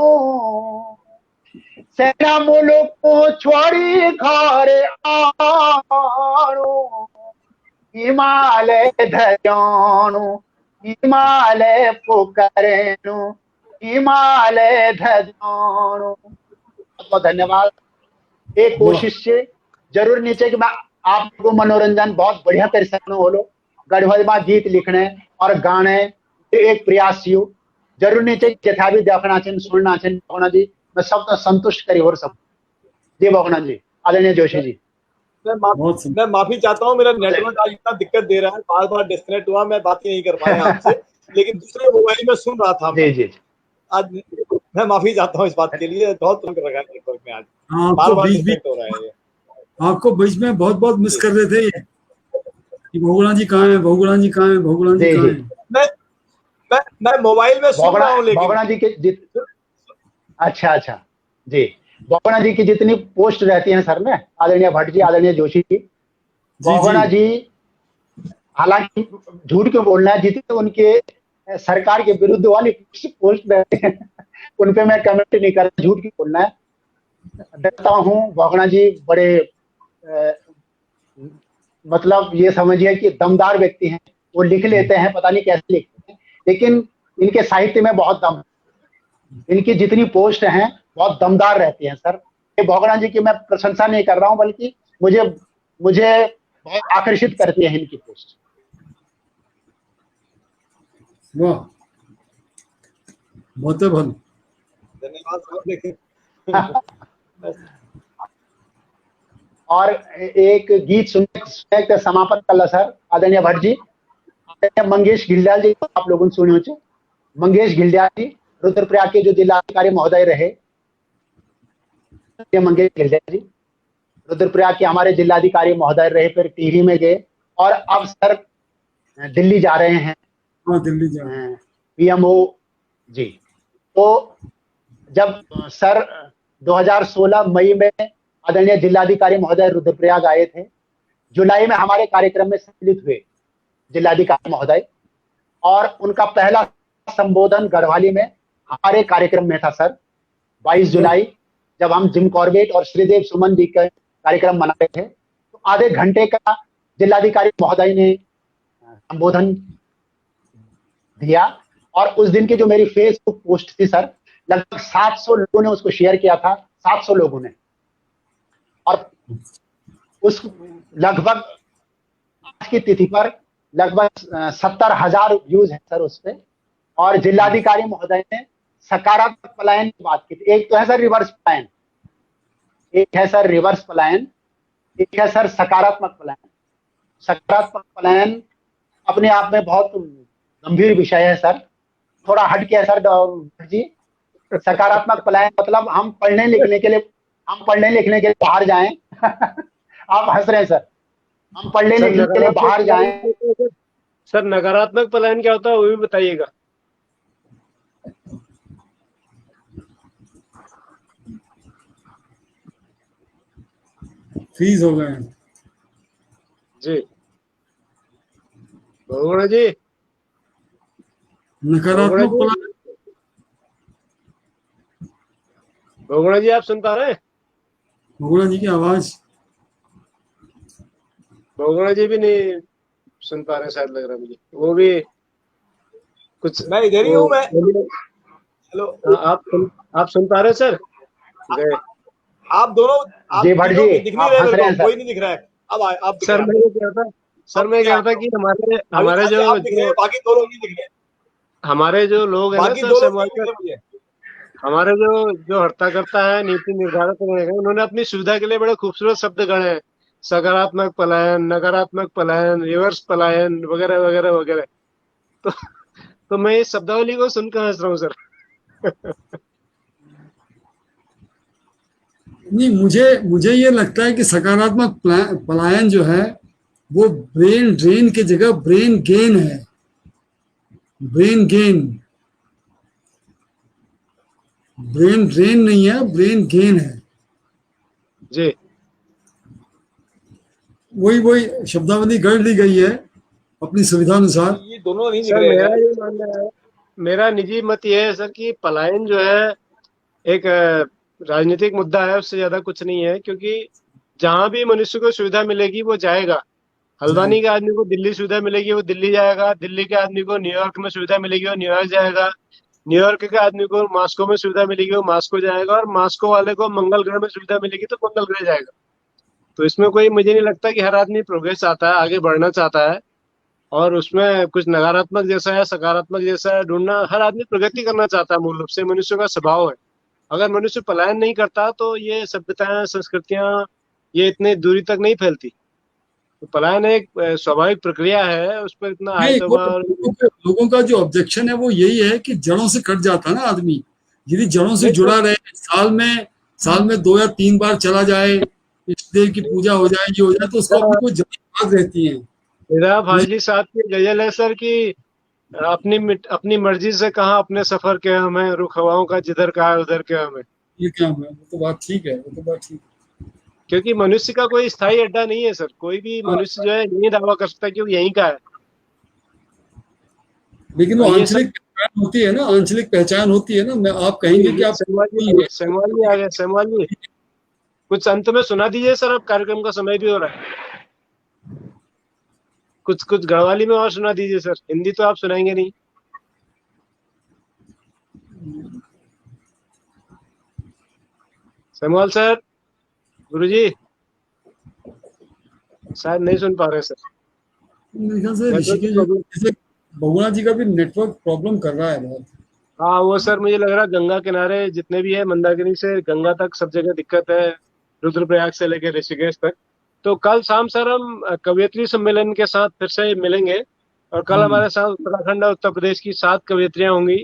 Speaker 2: सेना मुलुक को छोड़ी घर आणु हिमालय धद्योणु हिमालय पुकरणु हिमालय धद्योणु। बहुत धन्यवाद। एक कोशिश से जरूर नीचे कि मैं आपको मनोरंजन बहुत बढ़िया कर सकूं हो लो गढ़वलमा गीत लिखने और गाने एक प्रयास यू जरूर नीचे जथा भी देखना चाहिए सुनना चाहिए। भगवान जी मैं सब तो संतुष्ट करी और सब जी भगवान जी आदरणीय जोशी जी
Speaker 4: मैं माफी चाहता हूँ, मेरा नेटवर्क आज इतना दिक्कत दे रहा है, बार बार डिस्कनेक्ट हुआ, मैं बात नहीं कर पाया आपसे, लेकिन दूसरे मोबाइल में सुन रहा था। जी आज मैं माफी चाहता हूँ इस बात के लिए, बहुत तंग रखा है नेटवर्क में आज, बार बार डिस्कनेक्ट हो रहा है।
Speaker 5: आपको बीच में बहुत मिस कर रहे थे कि भगवान जी कहाँ है, भगवान जी कहाँ है, भगवान जी कहाँ है।
Speaker 4: मैं मोबाइल में सुन रहा हूँ, लेकिन
Speaker 2: भगवान जी के अच्छा जी भगवान जी की जितनी पोस्ट रहती है सर में आदरणीय भट्ट जी आदरणीय जोशी जी भगवान जी हालांकि झूठ क्यों बोलना है, जितने उनके सरकार के विरुद्ध वाली पोस्ट रहते हैं उन पे मैं कमेंट नहीं कर रहा, झूठ क्यों बोलना है। देखता हूँ भगवान जी बड़े मतलब ये समझिए कि दमदार व्यक्ति हैं, वो लिख लेते हैं, पता नहीं कैसे लिखते हैं, लेकिन इनके साहित्य में बहुत दम, इनकी जितनी पोस्ट हैं बहुत दमदार रहती हैं सर। ये भगवान जी की मैं प्रशंसा नहीं कर रहा हूं, बल्कि मुझे बहुत आकर्षित करती है इनकी पोस्ट।
Speaker 5: वाह बहुत
Speaker 4: धन्यवाद।
Speaker 2: और एक गीत सुनने का समापन कर सर आदरणीय भट्ट जी, मंगेश घिल्डियाल जी आप लोगों ने सुने हो, मंगेश घिल्डियाल जी रुद्रप्रयाग के जो जिलाधिकारी महोदय रहे मंगेश गिरजा जी, रुद्रप्रयाग के हमारे जिलाधिकारी महोदय रहे, फिर टिहरी में गए और अब सर दिल्ली जा रहे हैं।
Speaker 5: हाँ, दिल्ली जा रहे हैं
Speaker 2: पीएमओ जी। तो जब सर 2016 मई में आदरणीय जिलाधिकारी महोदय रुद्रप्रयाग आए थे, जुलाई में हमारे कार्यक्रम में सम्मिलित हुए जिलाधिकारी महोदय, और उनका पहला संबोधन गढ़वाली में हमारे कार्यक्रम में था सर। 22 जुलाई जब हम जिम कॉर्बेट और श्रीदेव सुमन जी का कार्यक्रम मना रहे थे, तो आधे घंटे का जिलाधिकारी महोदय ने संबोधन दिया, और उस दिन की जो मेरी फेसबुक पोस्ट थी सर, लगभग 700 लोगों ने उसको शेयर किया था, 700 लोगों ने, और उस लगभग आज की तिथि पर लगभग 70,000 व्यूज है सर उस पे। और जिलाधिकारी महोदय ने सकारात्मक पलायन की बात की थी। एक तो है सर रिवर्स पलायन, एक है सर रिवर्स पलायन, एक है सर सकारात्मक पलायन। सकारात्मक पलायन अपने आप में बहुत गंभीर विषय है सर, थोड़ा हट के है सर जी। सकारात्मक पलायन मतलब हम पढ़ने लिखने के लिए बाहर जाएं आप हंस रहे हैं सर, हम पढ़ने लिखने के लिए बाहर जाएं।
Speaker 1: सर नकारात्मक पलायन क्या होता है वो भी बताइएगा।
Speaker 5: फ्रीज हो गए
Speaker 1: जी बहुगुणा जी।
Speaker 5: नकारात्मक पलायन।
Speaker 1: बहुगुणा जी आप सुन पा रहे हैं?
Speaker 5: बहुगुणा जी की आवाज,
Speaker 1: बहुगुणा जी भी नहीं सुन पा रहे शायद, लग रहा है मुझे। वो भी कुछ,
Speaker 4: मैं इधर ही हूँ। मैं हेलो,
Speaker 1: आप सुन पा रहे हैं सर? गए
Speaker 4: आप दोनों, आप
Speaker 2: जी भट्ट जी,
Speaker 4: दिख नहीं रहे, कोई नहीं दिख रहा है। अब आप
Speaker 1: सर मैं क्या था कि हमारे जो
Speaker 4: बाकी दो लोग नहीं दिख रहे,
Speaker 1: हमारे जो लोग हैं ना सर, हमारे जो हर्ता करता है, नीति निर्धारक हैं, उन्होंने अपनी सुविधा के लिए बड़े खूबसूरत शब्द गढ़े हैं, सकारात्मक पलायन, नकारात्मक पलायन, रिवर्स पलायन वगैरह वगैरह वगैरह। तो मैं इस शब्दावली को सुनकर हंस रहा हूँ सर।
Speaker 5: नहीं, मुझे ये लगता है कि सकारात्मक पलायन जो है वो ब्रेन ड्रेन की जगह ब्रेन गेन है। ब्रेन गेन, ब्रेन ड्रेन नहीं है, ब्रेन गेन है
Speaker 1: जी।
Speaker 5: वही शब्दावली गढ़ ली गई है अपनी सुविधा अनुसार।
Speaker 4: ये दोनों नहीं दिख
Speaker 1: सर
Speaker 4: रहे।
Speaker 1: मेरा ये मानना है, मेरा निजी मत ये है सर कि पलायन जो है एक राजनीतिक मुद्दा है, उससे ज्यादा कुछ नहीं है। क्योंकि जहां भी मनुष्य को सुविधा मिलेगी वो जाएगा। हल्द्वानी के आदमी को दिल्ली सुविधा मिलेगी वो दिल्ली जाएगा, दिल्ली के आदमी को न्यूयॉर्क में सुविधा मिलेगी वो न्यूयॉर्क जाएगा, न्यूयॉर्क के आदमी को मॉस्को में सुविधा मिलेगी वो मॉस्को जाएगा, और मॉस्को वाले को मंगल ग्रह में सुविधा मिलेगी तो मंगल ग्रह जाएगा। तो इसमें कोई, मुझे नहीं लगता कि हर आदमी प्रोग्रेस चाहता है, आगे बढ़ना चाहता है, और उसमें कुछ नकारात्मक जैसा है सकारात्मक जैसा है ढूंढना। हर आदमी प्रगति करना चाहता है, मूल रूप से मनुष्य का स्वभाव है। अगर मनुष्य पलायन नहीं करता तो ये सभ्यताएं, संस्कृतियां ये इतनी दूरी तक नहीं फैलती। तो पलायन एक स्वाभाविक प्रक्रिया है, उस पर इतना
Speaker 5: लोगों का जो ऑब्जेक्शन है वो यही है कि जड़ों से कट जाता है ना आदमी। यदि जड़ों से जुड़ा रहे, साल में 2 या 3 बार चला जाए, इष्ट देव की पूजा हो जाए, ये हो जाए, तो उसको अपनी कोई जड़ रहती है।
Speaker 1: मेरा भाई साहब की गजल है सर कि अपनी मर्जी से कहाँ अपने सफर के हमें, रुख हवाओं का जिधर का है उधर के हमें।
Speaker 5: ये क्या है? वो तो बात ठीक है,
Speaker 1: क्योंकि मनुष्य का कोई स्थायी अड्डा नहीं है सर। कोई भी मनुष्य जो है नहीं दावा कर सकता कि वो यहीं का है।
Speaker 5: लेकिन वो आंचलिक पहचान होती है ना, आंचलिक पहचान होती है ना। मैं आप कहेंगे कि आप
Speaker 1: सेमवाल आ गए। सेमवाल जी कुछ अंत में सुना दीजिए सर, अब कार्यक्रम का समय भी हो रहा है। कुछ गढ़वाली में और सुना दीजिए सर, हिंदी तो आप सुनाएंगे नहीं। सेमवाल सर, गुरुजी शायद नहीं सुन पा रहे सर।
Speaker 5: मेरे ख्याल से बहुगुणा जी का भी नेटवर्क प्रॉब्लम कर रहा है बहुत।
Speaker 1: हाँ वो सर मुझे लग रहा है गंगा किनारे जितने भी है, मंदाकिनी से गंगा तक सब जगह दिक्कत है, रुद्रप्रयाग से लेकर ऋषिकेश तक। तो कल शाम सर हम कवयित्री सम्मेलन के साथ फिर से मिलेंगे, और कल हमारे साथ उत्तराखंड और उत्तर प्रदेश की 7 कवयित्रियां होंगी।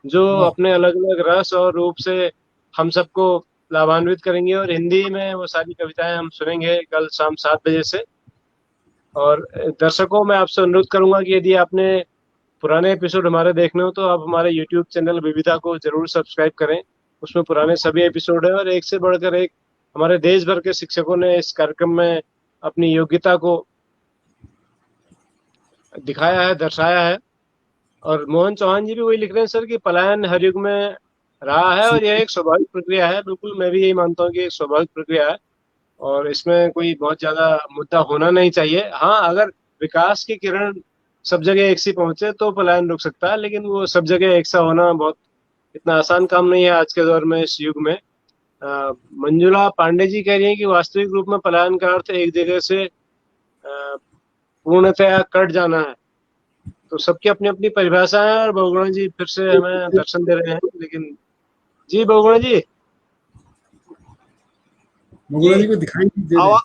Speaker 1: जो अपने अलग अलग रस और रूप से हम सबको लाभान्वित करेंगे। और हिंदी में वो सारी कविताएं हम सुनेंगे कल शाम 7 बजे से। और दर्शकों, मैं आपसे अनुरोध करूंगा कि यदि आपने पुराने एपिसोड हमारे देखने हो तो आप हमारे यूट्यूब चैनल विविधा को जरूर सब्सक्राइब करें। उसमें पुराने सभी एपिसोड है और एक से बढ़कर एक हमारे देश भर के शिक्षकों ने इस कार्यक्रम में अपनी योग्यता को दिखाया है, दर्शाया है। और मोहन चौहान जी भी वही लिख रहे हैं सर कि पलायन हर युग में रहा है और यह एक स्वाभाविक प्रक्रिया है। बिल्कुल, मैं भी यही मानता हूँ कि एक स्वाभाविक प्रक्रिया है और इसमें कोई बहुत ज्यादा मुद्दा होना नहीं चाहिए। हाँ, अगर विकास की किरण सब जगह एक सी पहुंचे तो पलायन रुक सकता है, लेकिन वो सब जगह एक सा होना बहुत इतना आसान काम नहीं है आज के दौर में, इस युग में। मंजुला पांडे जी कह रही हैं कि वास्तविक रूप में पलायन का अर्थ एक जगह से पूर्णतया कट जाना है। तो सबकी अपनी अपनी परिभाषा है और बहुगुणा जी फिर से हमें दर्शन दे रहे हैं। लेकिन जी बहुगुणा जी,
Speaker 5: बहुगुणा जी को दिखाई नहीं दे रहे।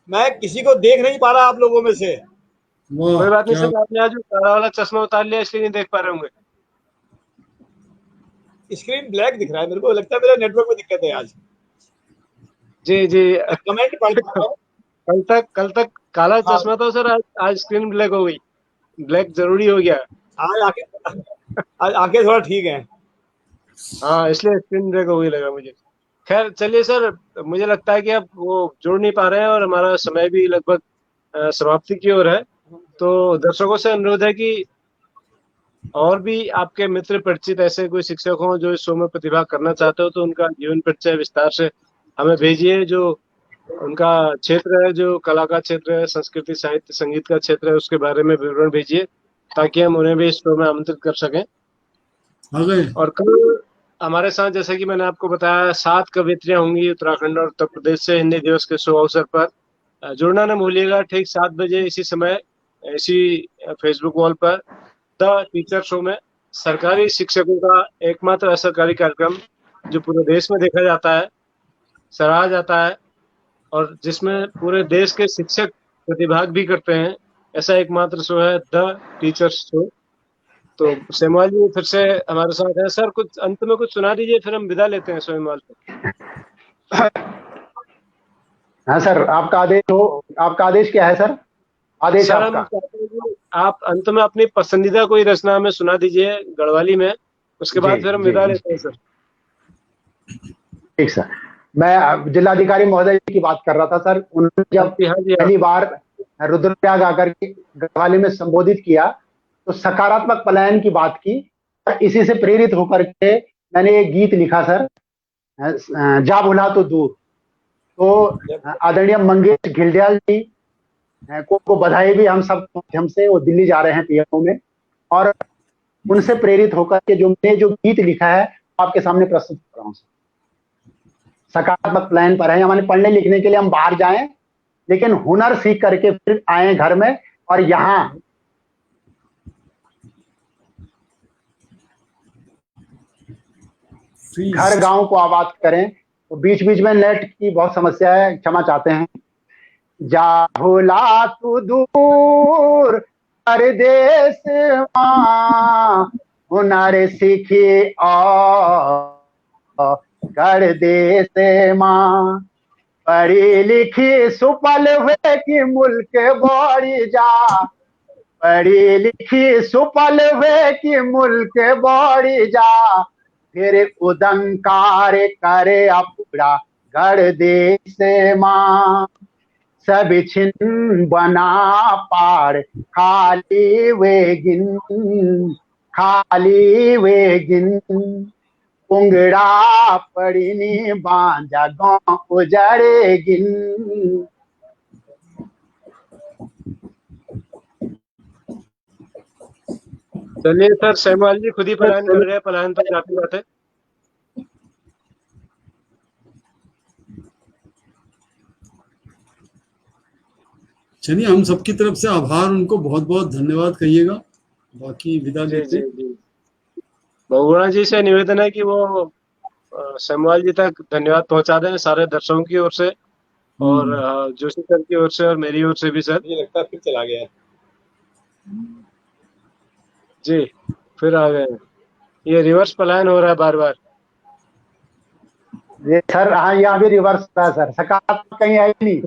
Speaker 4: मैं किसी को देख नहीं पा रहा आप लोगों में से।
Speaker 1: कोई बात नहीं सर, आपने आज काला वाला चश्मा उतार लिया इसलिए नहीं देख पा रहे होंगे।
Speaker 4: स्क्रीन ब्लैक दिख रहा है, मेरे को लगता है मेरा नेटवर्क में दिक्कत है आज।
Speaker 1: जी जी,
Speaker 4: कमेंट पढ़ता हूं।
Speaker 1: कल तक काला चश्मा था सर, आज स्क्रीन ब्लैक हो गई। ब्लैक जरूरी हो गया
Speaker 4: आज आके थोड़ा ठीक है।
Speaker 1: हाँ, इसलिए स्क्रीन ब्लैक हो गई लगा मुझे। खैर चलिए सर, मुझे लगता है कि अब वो जोड़ नहीं पा रहे हैं और हमारा समय भी लगभग समाप्ति की ओर है। तो दर्शकों से अनुरोध है कि और भी आपके मित्र परिचित ऐसे कोई शिक्षक हों जो इस शो में प्रतिभाग करना चाहते हो तो उनका जीवन परिचय विस्तार से हमें भेजिए। जो उनका क्षेत्र है, जो कला का क्षेत्र है, संस्कृति साहित्य संगीत का क्षेत्र है, उसके बारे में विवरण भेजिए ताकि हम उन्हें भी इस शो में आमंत्रित कर सकें। और कल हमारे साथ, जैसे कि मैंने आपको बताया, 7 कवियत्रियां होंगी उत्तराखंड और उत्तर प्रदेश से हिंदी दिवस के शुभ अवसर पर। जुड़ना न भूलिएगा, ठीक 7 बजे इसी समय इसी फेसबुक वॉल पर द टीचर शो में सरकारी शिक्षकों का एकमात्र असरकारी कार्यक्रम जो पूरे देश में देखा जाता है, सराहा जाता है और जिसमें पूरे देश के शिक्षक प्रतिभाग भी करते हैं, ऐसा एकमात्र शो है द टीचर शो। तो सेमवाल जी फिर से हमारे साथ है। सर, कुछ अंत में कुछ सुना दीजिए, फिर हम विदा लेते हैं सेमवाल को।
Speaker 2: हाँ सर, आपका आदेश हो। आपका आदेश क्या है सर? आदेश
Speaker 1: सर,
Speaker 2: आपका।
Speaker 1: हम चाहते हैं कि आप अंत में अपनी पसंदीदा कोई रचना हमें सुना दीजिए गढ़वाली में, उसके बाद फिर हम विदा लेते हैं सर।
Speaker 2: ठीक सर, मैं जिलाधिकारी महोदय जी की बात कर रहा था सर। उन्होंने जब पहली बार रुद्रप्रयाग आकर के गढ़वाली में संबोधित किया तो सकारात्मक पलायन की बात की। इसी से प्रेरित होकर के मैंने एक गीत लिखा सर, जा भुला तो दूर। तो आदरणीय मंगेश घिल्डियाल जी को बधाई भी हम सब माध्यम से। वो दिल्ली जा रहे हैं पीएमओ में, और उनसे प्रेरित होकर के जो मैंने जो गीत लिखा है आपके सामने प्रस्तुत कर रहा हूँ। सकारात्मक प्लान पर है। हमारे पढ़ने लिखने के लिए हम बाहर जाएं, लेकिन हुनर सीख करके फिर आए घर में और यहाँ घर गांव को आबाद करें। तो बीच बीच में नेट की बहुत समस्या है, क्षमा चाहते हैं। जा भुला तू दूर परदेश मां, हुनर सीखी और कर देश मां। पढ़ी लिखी सुपल हुए कि मुल्क बढ़ी जा, पढ़ी लिखी सुपल हुए कि मुल्क बढ़ी जा। फिर उदंकार करे अपना गढ़ देश मां। सब छिन बना पार खाली वे गिन, खाली वे गिन। उंगड़ा पड़नी बांजा गाँव उजड़े गिन।
Speaker 1: चलिए सर, सेमवाल जी खुद ही पलायन कर रहे हैं, पलायन पर जाते जाते।
Speaker 5: चलिए, हम सबकी तरफ से आभार, उनको बहुत बहुत धन्यवाद कहिएगा। बाकी विदा लेते।
Speaker 1: बहुगुणा जी से निवेदन है कि वो सेमवाल जी तक धन्यवाद पहुंचा दें सारे दर्शकों की ओर से और जोशी सर की ओर से और मेरी ओर से भी। सर,
Speaker 4: मुझे लगता है फिर चला गया है
Speaker 1: जी, फिर आ गए। ये रिवर्स पलायन हो रहा है बार बार।
Speaker 2: ये सर, हाँ यहाँ भी रिवर्स होता है सर, सकारात्मक कहीं है ही नहीं,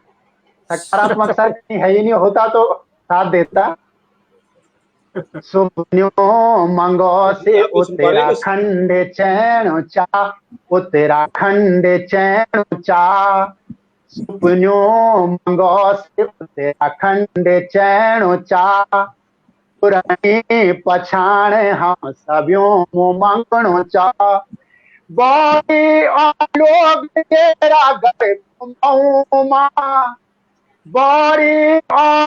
Speaker 2: सकारात्मक सर कहीं है ही नहीं, होता तो साथ देता। सुबन्यो मंगो से उत्तराखंड चैन चा, उत्तराखंड चैन चा, सुपन्यो मंगो से उत्तराखंड चैन चा, पुरानी पछाण हम सबियों मंगणो चा, बड़ी लोग तेरा घर घुमाऊं, बड़ी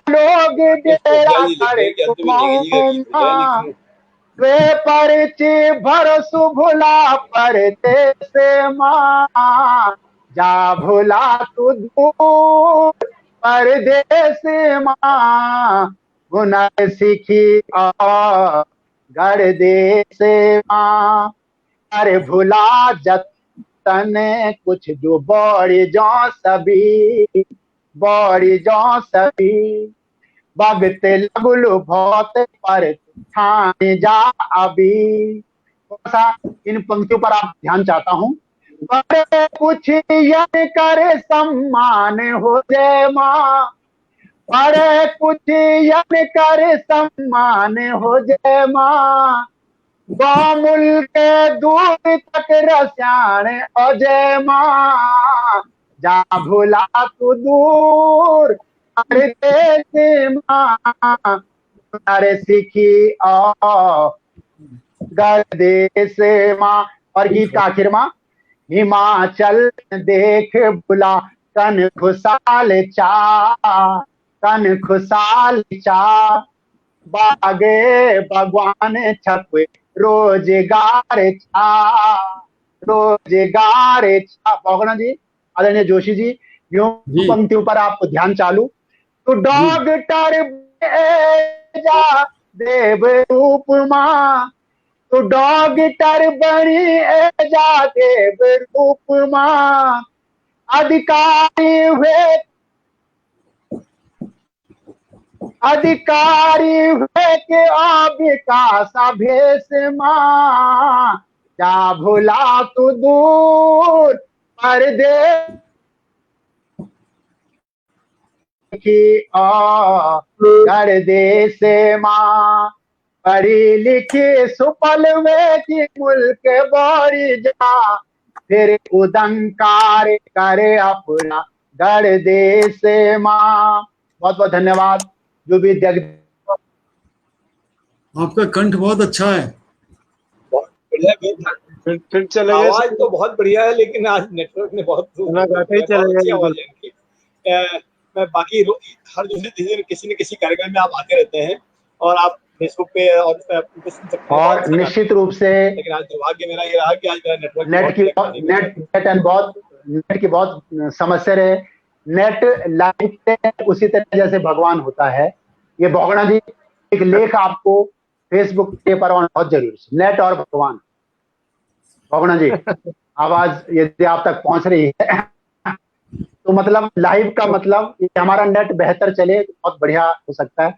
Speaker 2: लोग तेरा घर घुमाऊं, वे परची भरसु भुला परदेस माँ, जा भुला तू दूर परदेस माँ, हुनर सीखी गढ़ देश माँ, अरे भुला जतन कुछ जो बड़ी जो सभी, बड़ी जो सभी, भगत लगुलु बहुत पर ठाने जा अभी। थोड़ा सा इन पंक्तियों पर आप ध्यान चाहता हूँ। बड़े कुछ यन कर सम्मान हो जय माँ, बड़े कुछ यन कर सम्मान हो जय माँ, बामुल के दूर तक रस्याण अजय माँ, जा भुला तू दूर परदेस माँ, अरे सीखी गदेश माँ। और गीत का आखिर माँ, हिमाचल देख बुला कन खुशाल चा, कन खुशाल चा, बागे भगवान छप रोजगार छा, रोजगार छा। भगवान जी, आदरणीय जोशी जी, यूं पंक्तियों पर आप ध्यान चालू। तो डॉक्टर जा देव रूप माँ, तो डॉक्टर बनी जा देव रूप माँ, अधिकारी हुए, अधिकारी हुए के विकास भेष माँ, जा भुला तू दूर परदेस की कर देश माँ, पढ़ी लिखी सुपल वे की मुल्क बड़ी जा, फिर उदंकार करे अपना गढ़ देश माँ। बहुत बहुत धन्यवाद। जो भी
Speaker 5: आपका कंठ बहुत अच्छा है।
Speaker 1: फिर चलेगा।
Speaker 4: आवाज तो बहुत बढ़िया है, लेकिन आज नेटवर्क ने बहुत मैं बाकी हर दूसरे दिन किसी न किसी कार्यक्रम में आप आते रहते हैं और आप फेसबुक पे और
Speaker 2: और निश्चित रूप से,
Speaker 4: लेकिन आज दुर्भाग्य मेरा ये रहा कि आज मेरा नेटवर्क
Speaker 2: नेट की बहुत समस्या रहे। नेट लाइव उसी तरह जैसे भगवान होता है। ये भगवान जी एक लेख आपको फेसबुक पे पर बहुत जरूरी है, नेट और भगवान। भगवान जी आवाज यदि आप तक पहुंच रही है तो मतलब लाइव का मतलब हमारा नेट बेहतर चले, बहुत बढ़िया हो सकता है।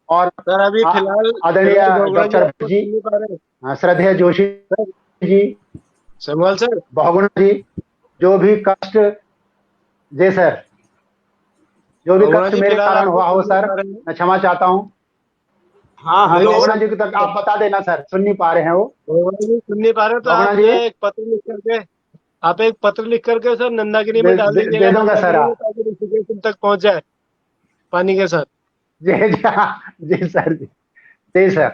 Speaker 2: और
Speaker 1: सर अभी फिलहाल
Speaker 2: आदरणीय डॉक्टर जी, श्रद्धेय जोशी जी,
Speaker 1: सवाल सर,
Speaker 2: भगवान जी, जो भी कष्ट जी सर, जो भी कष्ट मेरे कारण हुआ हो सर, मैं क्षमा चाहता हूँ। हाँ, भगवान जी तक आप बता देना सर, सुन नहीं पा रहे हैं वो,
Speaker 1: सुन नहीं पा रहे तो आप एक पत्र लिख करके, आप एक पत्र लिख करके सर नंदागिरी में डाल दीजिएगा,
Speaker 2: दे दूंगा सर,
Speaker 1: ताकि ऋषिकेश तक पहुंच जाए पानी के साथ।
Speaker 2: जी सर, जी सर।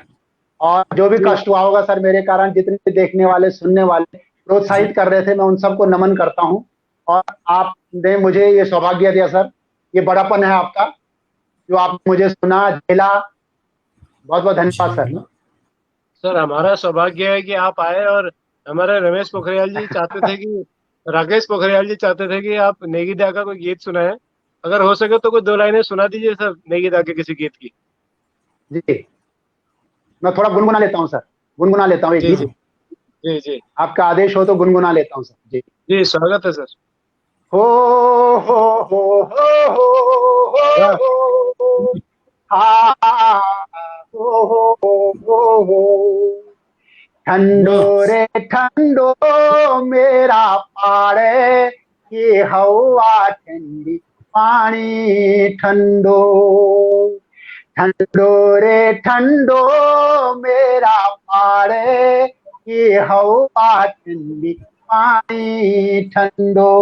Speaker 2: और जो भी कष्ट हुआ होगा सर मेरे कारण, जितने भी देखने वाले सुनने वाले प्रोत्साहित कर रहे थे, मैं उन सबको नमन करता हूँ। और आपने मुझे ये सौभाग्य दिया सर, ये बड़ापन है आपका, जो आपने मुझे सुना, झेला। बहुत बहुत धन्यवाद सर।
Speaker 1: सर हमारा सौभाग्य है कि आप आए, और हमारे रमेश पोखरियाल जी चाहते थे कि, राकेश पोखरियाल जी चाहते थे कि आप नेगी दा का कोई गीत सुनाएं। अगर हो सके तो कोई 2 लाइनें सुना दीजिए सर नेगी दा के किसी गीत की।
Speaker 2: जी, मैं थोड़ा गुनगुना लेता हूँ सर, गुनगुना लेता हूँ एक गीत।
Speaker 1: जी जी,
Speaker 2: आपका आदेश हो तो गुनगुना लेता हूँ सर। जी
Speaker 1: जी, स्वागत है सर।
Speaker 2: हो हो हो हो हो हो हा हो हो हो हो, ठंडो रे ठंडो मेरा पाड़े की हवा ठंडी पानी ठंडो, ठंडो रे ठंडो मेरा पाड़े की हवा ठंडी पानी ठंडो,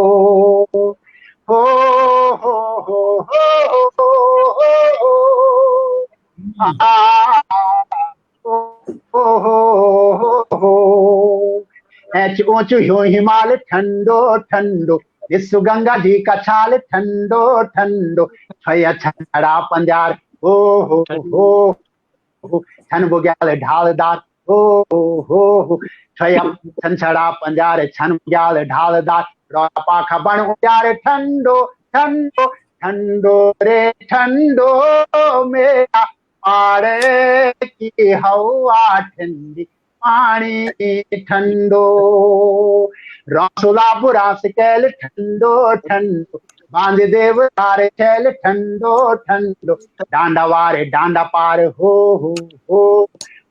Speaker 2: हो हो हो हो हो ऊंचू ह्यू हिमालय ठंडो ठंडो, विश्व गंगा जी का छाल ठंडो ठंडो, छड़ा पंजार हो छन बुग्याल ढालदार हो छड़ा पंजार छन बुग्याल ढालदार, पाखा बण उजार ठंडो ठंडो, ठंडो रे ठंडो मेरा पाड़े की हवा ठंडी पानी ठंडो, रसोला बुरा से कैल ठंडो ठंडो, बांध देव तारे कैल ठंडो ठंडो, डांडा वारे डांडा पार हो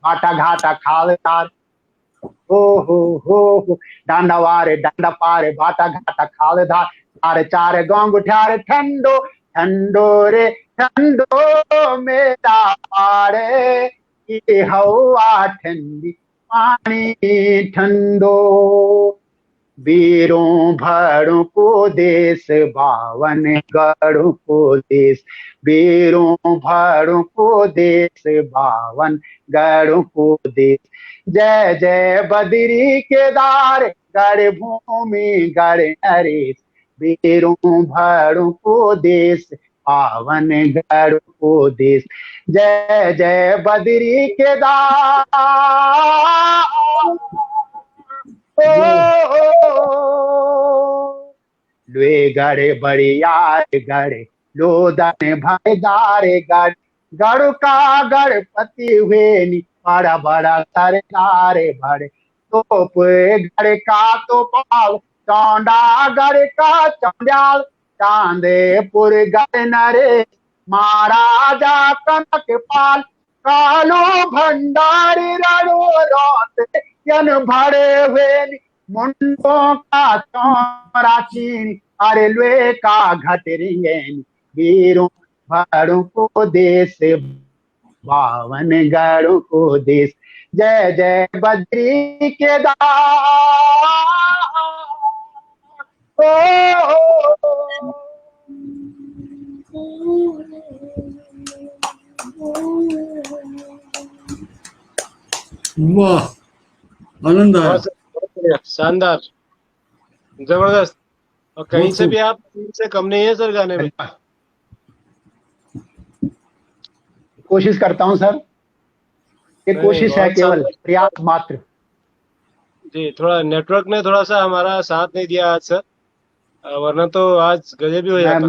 Speaker 2: बाटा घाटा खाल तार हो डांडा वारे डांडा पार बाटा घाटा खाल धार, चार चार गोंग उठार ठंडो ठंडो रे ठंडो मेरा पाड़े की हवा ठंडी पानी ठंडो, वीरों भरों को देश बावन गढ़ों को देश, वीरों भरों को देश बावन गढ़ों को देश, जय जय बद्री केदार गढ़ भूमि गढ़ नरेश, वीरों भरों को देश पावन गढ़ को देश, जय जय बद्री केदार लुए गढ़ बड़ियार गढ़ लोदन भाईदार गढ़, गढ़ का गणपति हुए नी बड़ा बड़ा सरदार भरे, तोप गढ़ का तो पाल चौंडा गढ़ का चौंडाल, चांदेपुर गढ़ नरे महाराजा कनक पाल, कालो भंडारी रणो रोत यन भरे हुए मुंडों का चौरा चीनी, अरे लुए का घट रिंगेन, वीरों भरों को देश बावन गढ़ों को देश, जय जय बद्री केदार
Speaker 5: वाह, आनंद आया।
Speaker 1: शानदार, जबरदस्त। और कहीं से भी आप से कम नहीं है सर गाने में।
Speaker 2: कोशिश करता हूं सर, ये कोशिश है केवल, प्रयास मात्र।
Speaker 1: जी, थोड़ा नेटवर्क ने थोड़ा सा हमारा साथ नहीं दिया आज सर, वरना तो आज गजब भी हो जाता।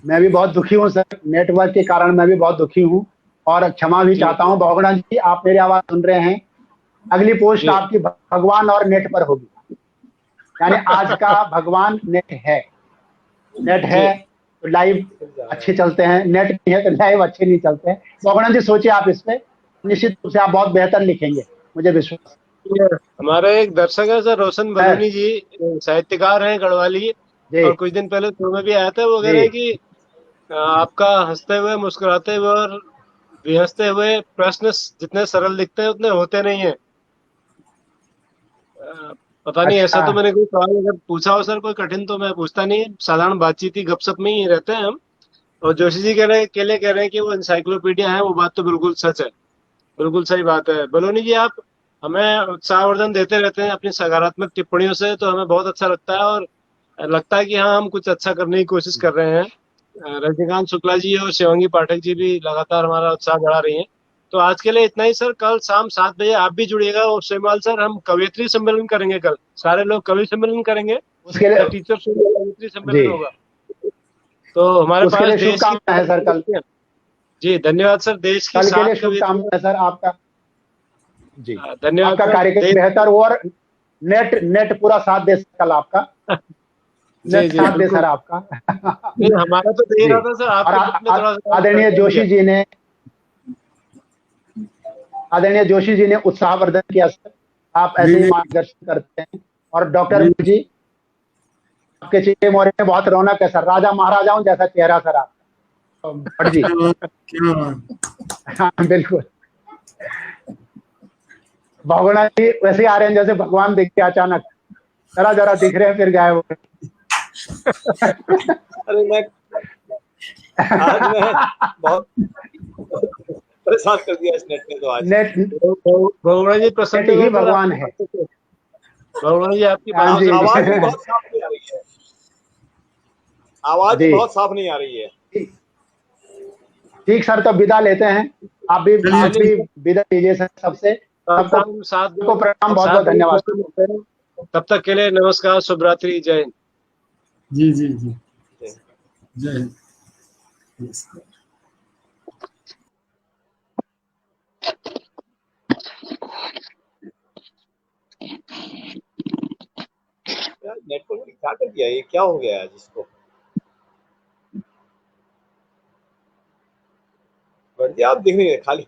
Speaker 2: मैं भी बहुत दुखी हूं सर, नेटवर्क के कारण मैं भी बहुत दुखी हूं और क्षमा भी चाहता हूं। बहुगुणा जी, आप मेरी आवाज सुन रहे हैं, अगली पोस्ट आपकी भगवान और नेट पर होगी, यानी आज का भगवान नेट है। नेट है तो लाइव अच्छे चलते हैं, नेट नहीं है तो लाइव अच्छे नहीं चलते हैं। बहुगुणा जी सोचिए आप इस पे, निश्चित रूप से आप बहुत बेहतर लिखेंगे, मुझे विश्वास।
Speaker 1: हमारा एक दर्शक है सर रोशन बलूनी जी, साहित्यकार हैं गढ़वाली, और कुछ दिन पहले शो में भी आया था। वो कह रहे हैं कि आपका हंसते हुए मुस्कुराते हुए और बेहंसते हुए प्रश्न जितने सरल दिखते हैं उतने होते नहीं है। पता नहीं, ऐसा तो मैंने कोई सवाल अगर पूछा हो सर कोई कठिन तो मैं पूछता नहीं, साधारण बातचीत ही गपशप में ही रहते हैं हम। और जोशी जी कह रहे हैं कि वो इंसाइक्लोपीडिया है, वो बात तो बिल्कुल सच है, बिल्कुल सही बात है। बलोनी जी, आप हमें उत्साहवर्धन देते रहते हैं अपनी सकारात्मक टिप्पणियों से, तो हमें बहुत अच्छा लगता है और लगता है कि हाँ, हम कुछ अच्छा करने की कोशिश कर रहे हैं। रजनीकांत शुक्ला जी और शिवांगी पाठक जी भी लगातार हमारा उत्साह बढ़ा रही हैं। तो आज के लिए इतना ही सर। कल शाम 7 बजे आप भी जुड़िएगा। और सेमाल सर, हम कवयित्री सम्मेलन करेंगे कल, सारे लोग कवि सम्मेलन करेंगे, उसके लिए टीचर कवयित्री सम्मेलन होगा। तो हमारे पास देश की
Speaker 2: है सर कल।
Speaker 1: जी धन्यवाद सर। देश की
Speaker 2: शुभकामनाएं सर आपका। जी
Speaker 1: धन्यवाद।
Speaker 2: आपका कार्यक्रम बेहतर हो और नेट पूरा साथ दे कल आपका। साथ दे सर आपका।
Speaker 1: हमारा तो दे रहा था सर,
Speaker 2: आदरणीय जोशी जी ने आदरणीय जोशी जी ने उत्साहवर्धन किया सर, आप ऐसे ही मार्गदर्शन करते हैं। और डॉक्टर जी, आपके चेहरे मोहरे में बहुत रौनक है सर, राजा महाराजाओं जैसा चेहरा सर आपका। भट्ट जी हाँ बिल्कुल। बहुगुणा जी वैसे आ रहे हैं जैसे भगवान दिख के अचानक, जरा जरा दिख रहे हैं फिर गायब हो गए।
Speaker 4: अरे मैं आज मैं बहुत परेशान कर दिया इस नेट ने तो आज।
Speaker 2: नेट
Speaker 1: बहुगुणा जी प्रसन्न
Speaker 2: ही भगवान है।
Speaker 1: बहुगुणा जी आपकी
Speaker 2: हाँ जी।
Speaker 4: आवाज भी बहुत साफ नहीं आ रही है, आवाज भी बहुत साफ नहीं आ रही है।
Speaker 2: ठीक सर, तो विदा लेते हैं। आप भी विदा लीजिए सर सबसे। सबको प्रणाम, बहुत बहुत धन्यवाद।
Speaker 1: तब तक के लिए नमस्कार, शुभ रात्रि, जय हिंद।
Speaker 5: जी जी जी जय हिंद।
Speaker 4: नेटवर्क ने क्या कर दिया, ये क्या हो गया है जिसको आप दिख नहीं रहे, खाली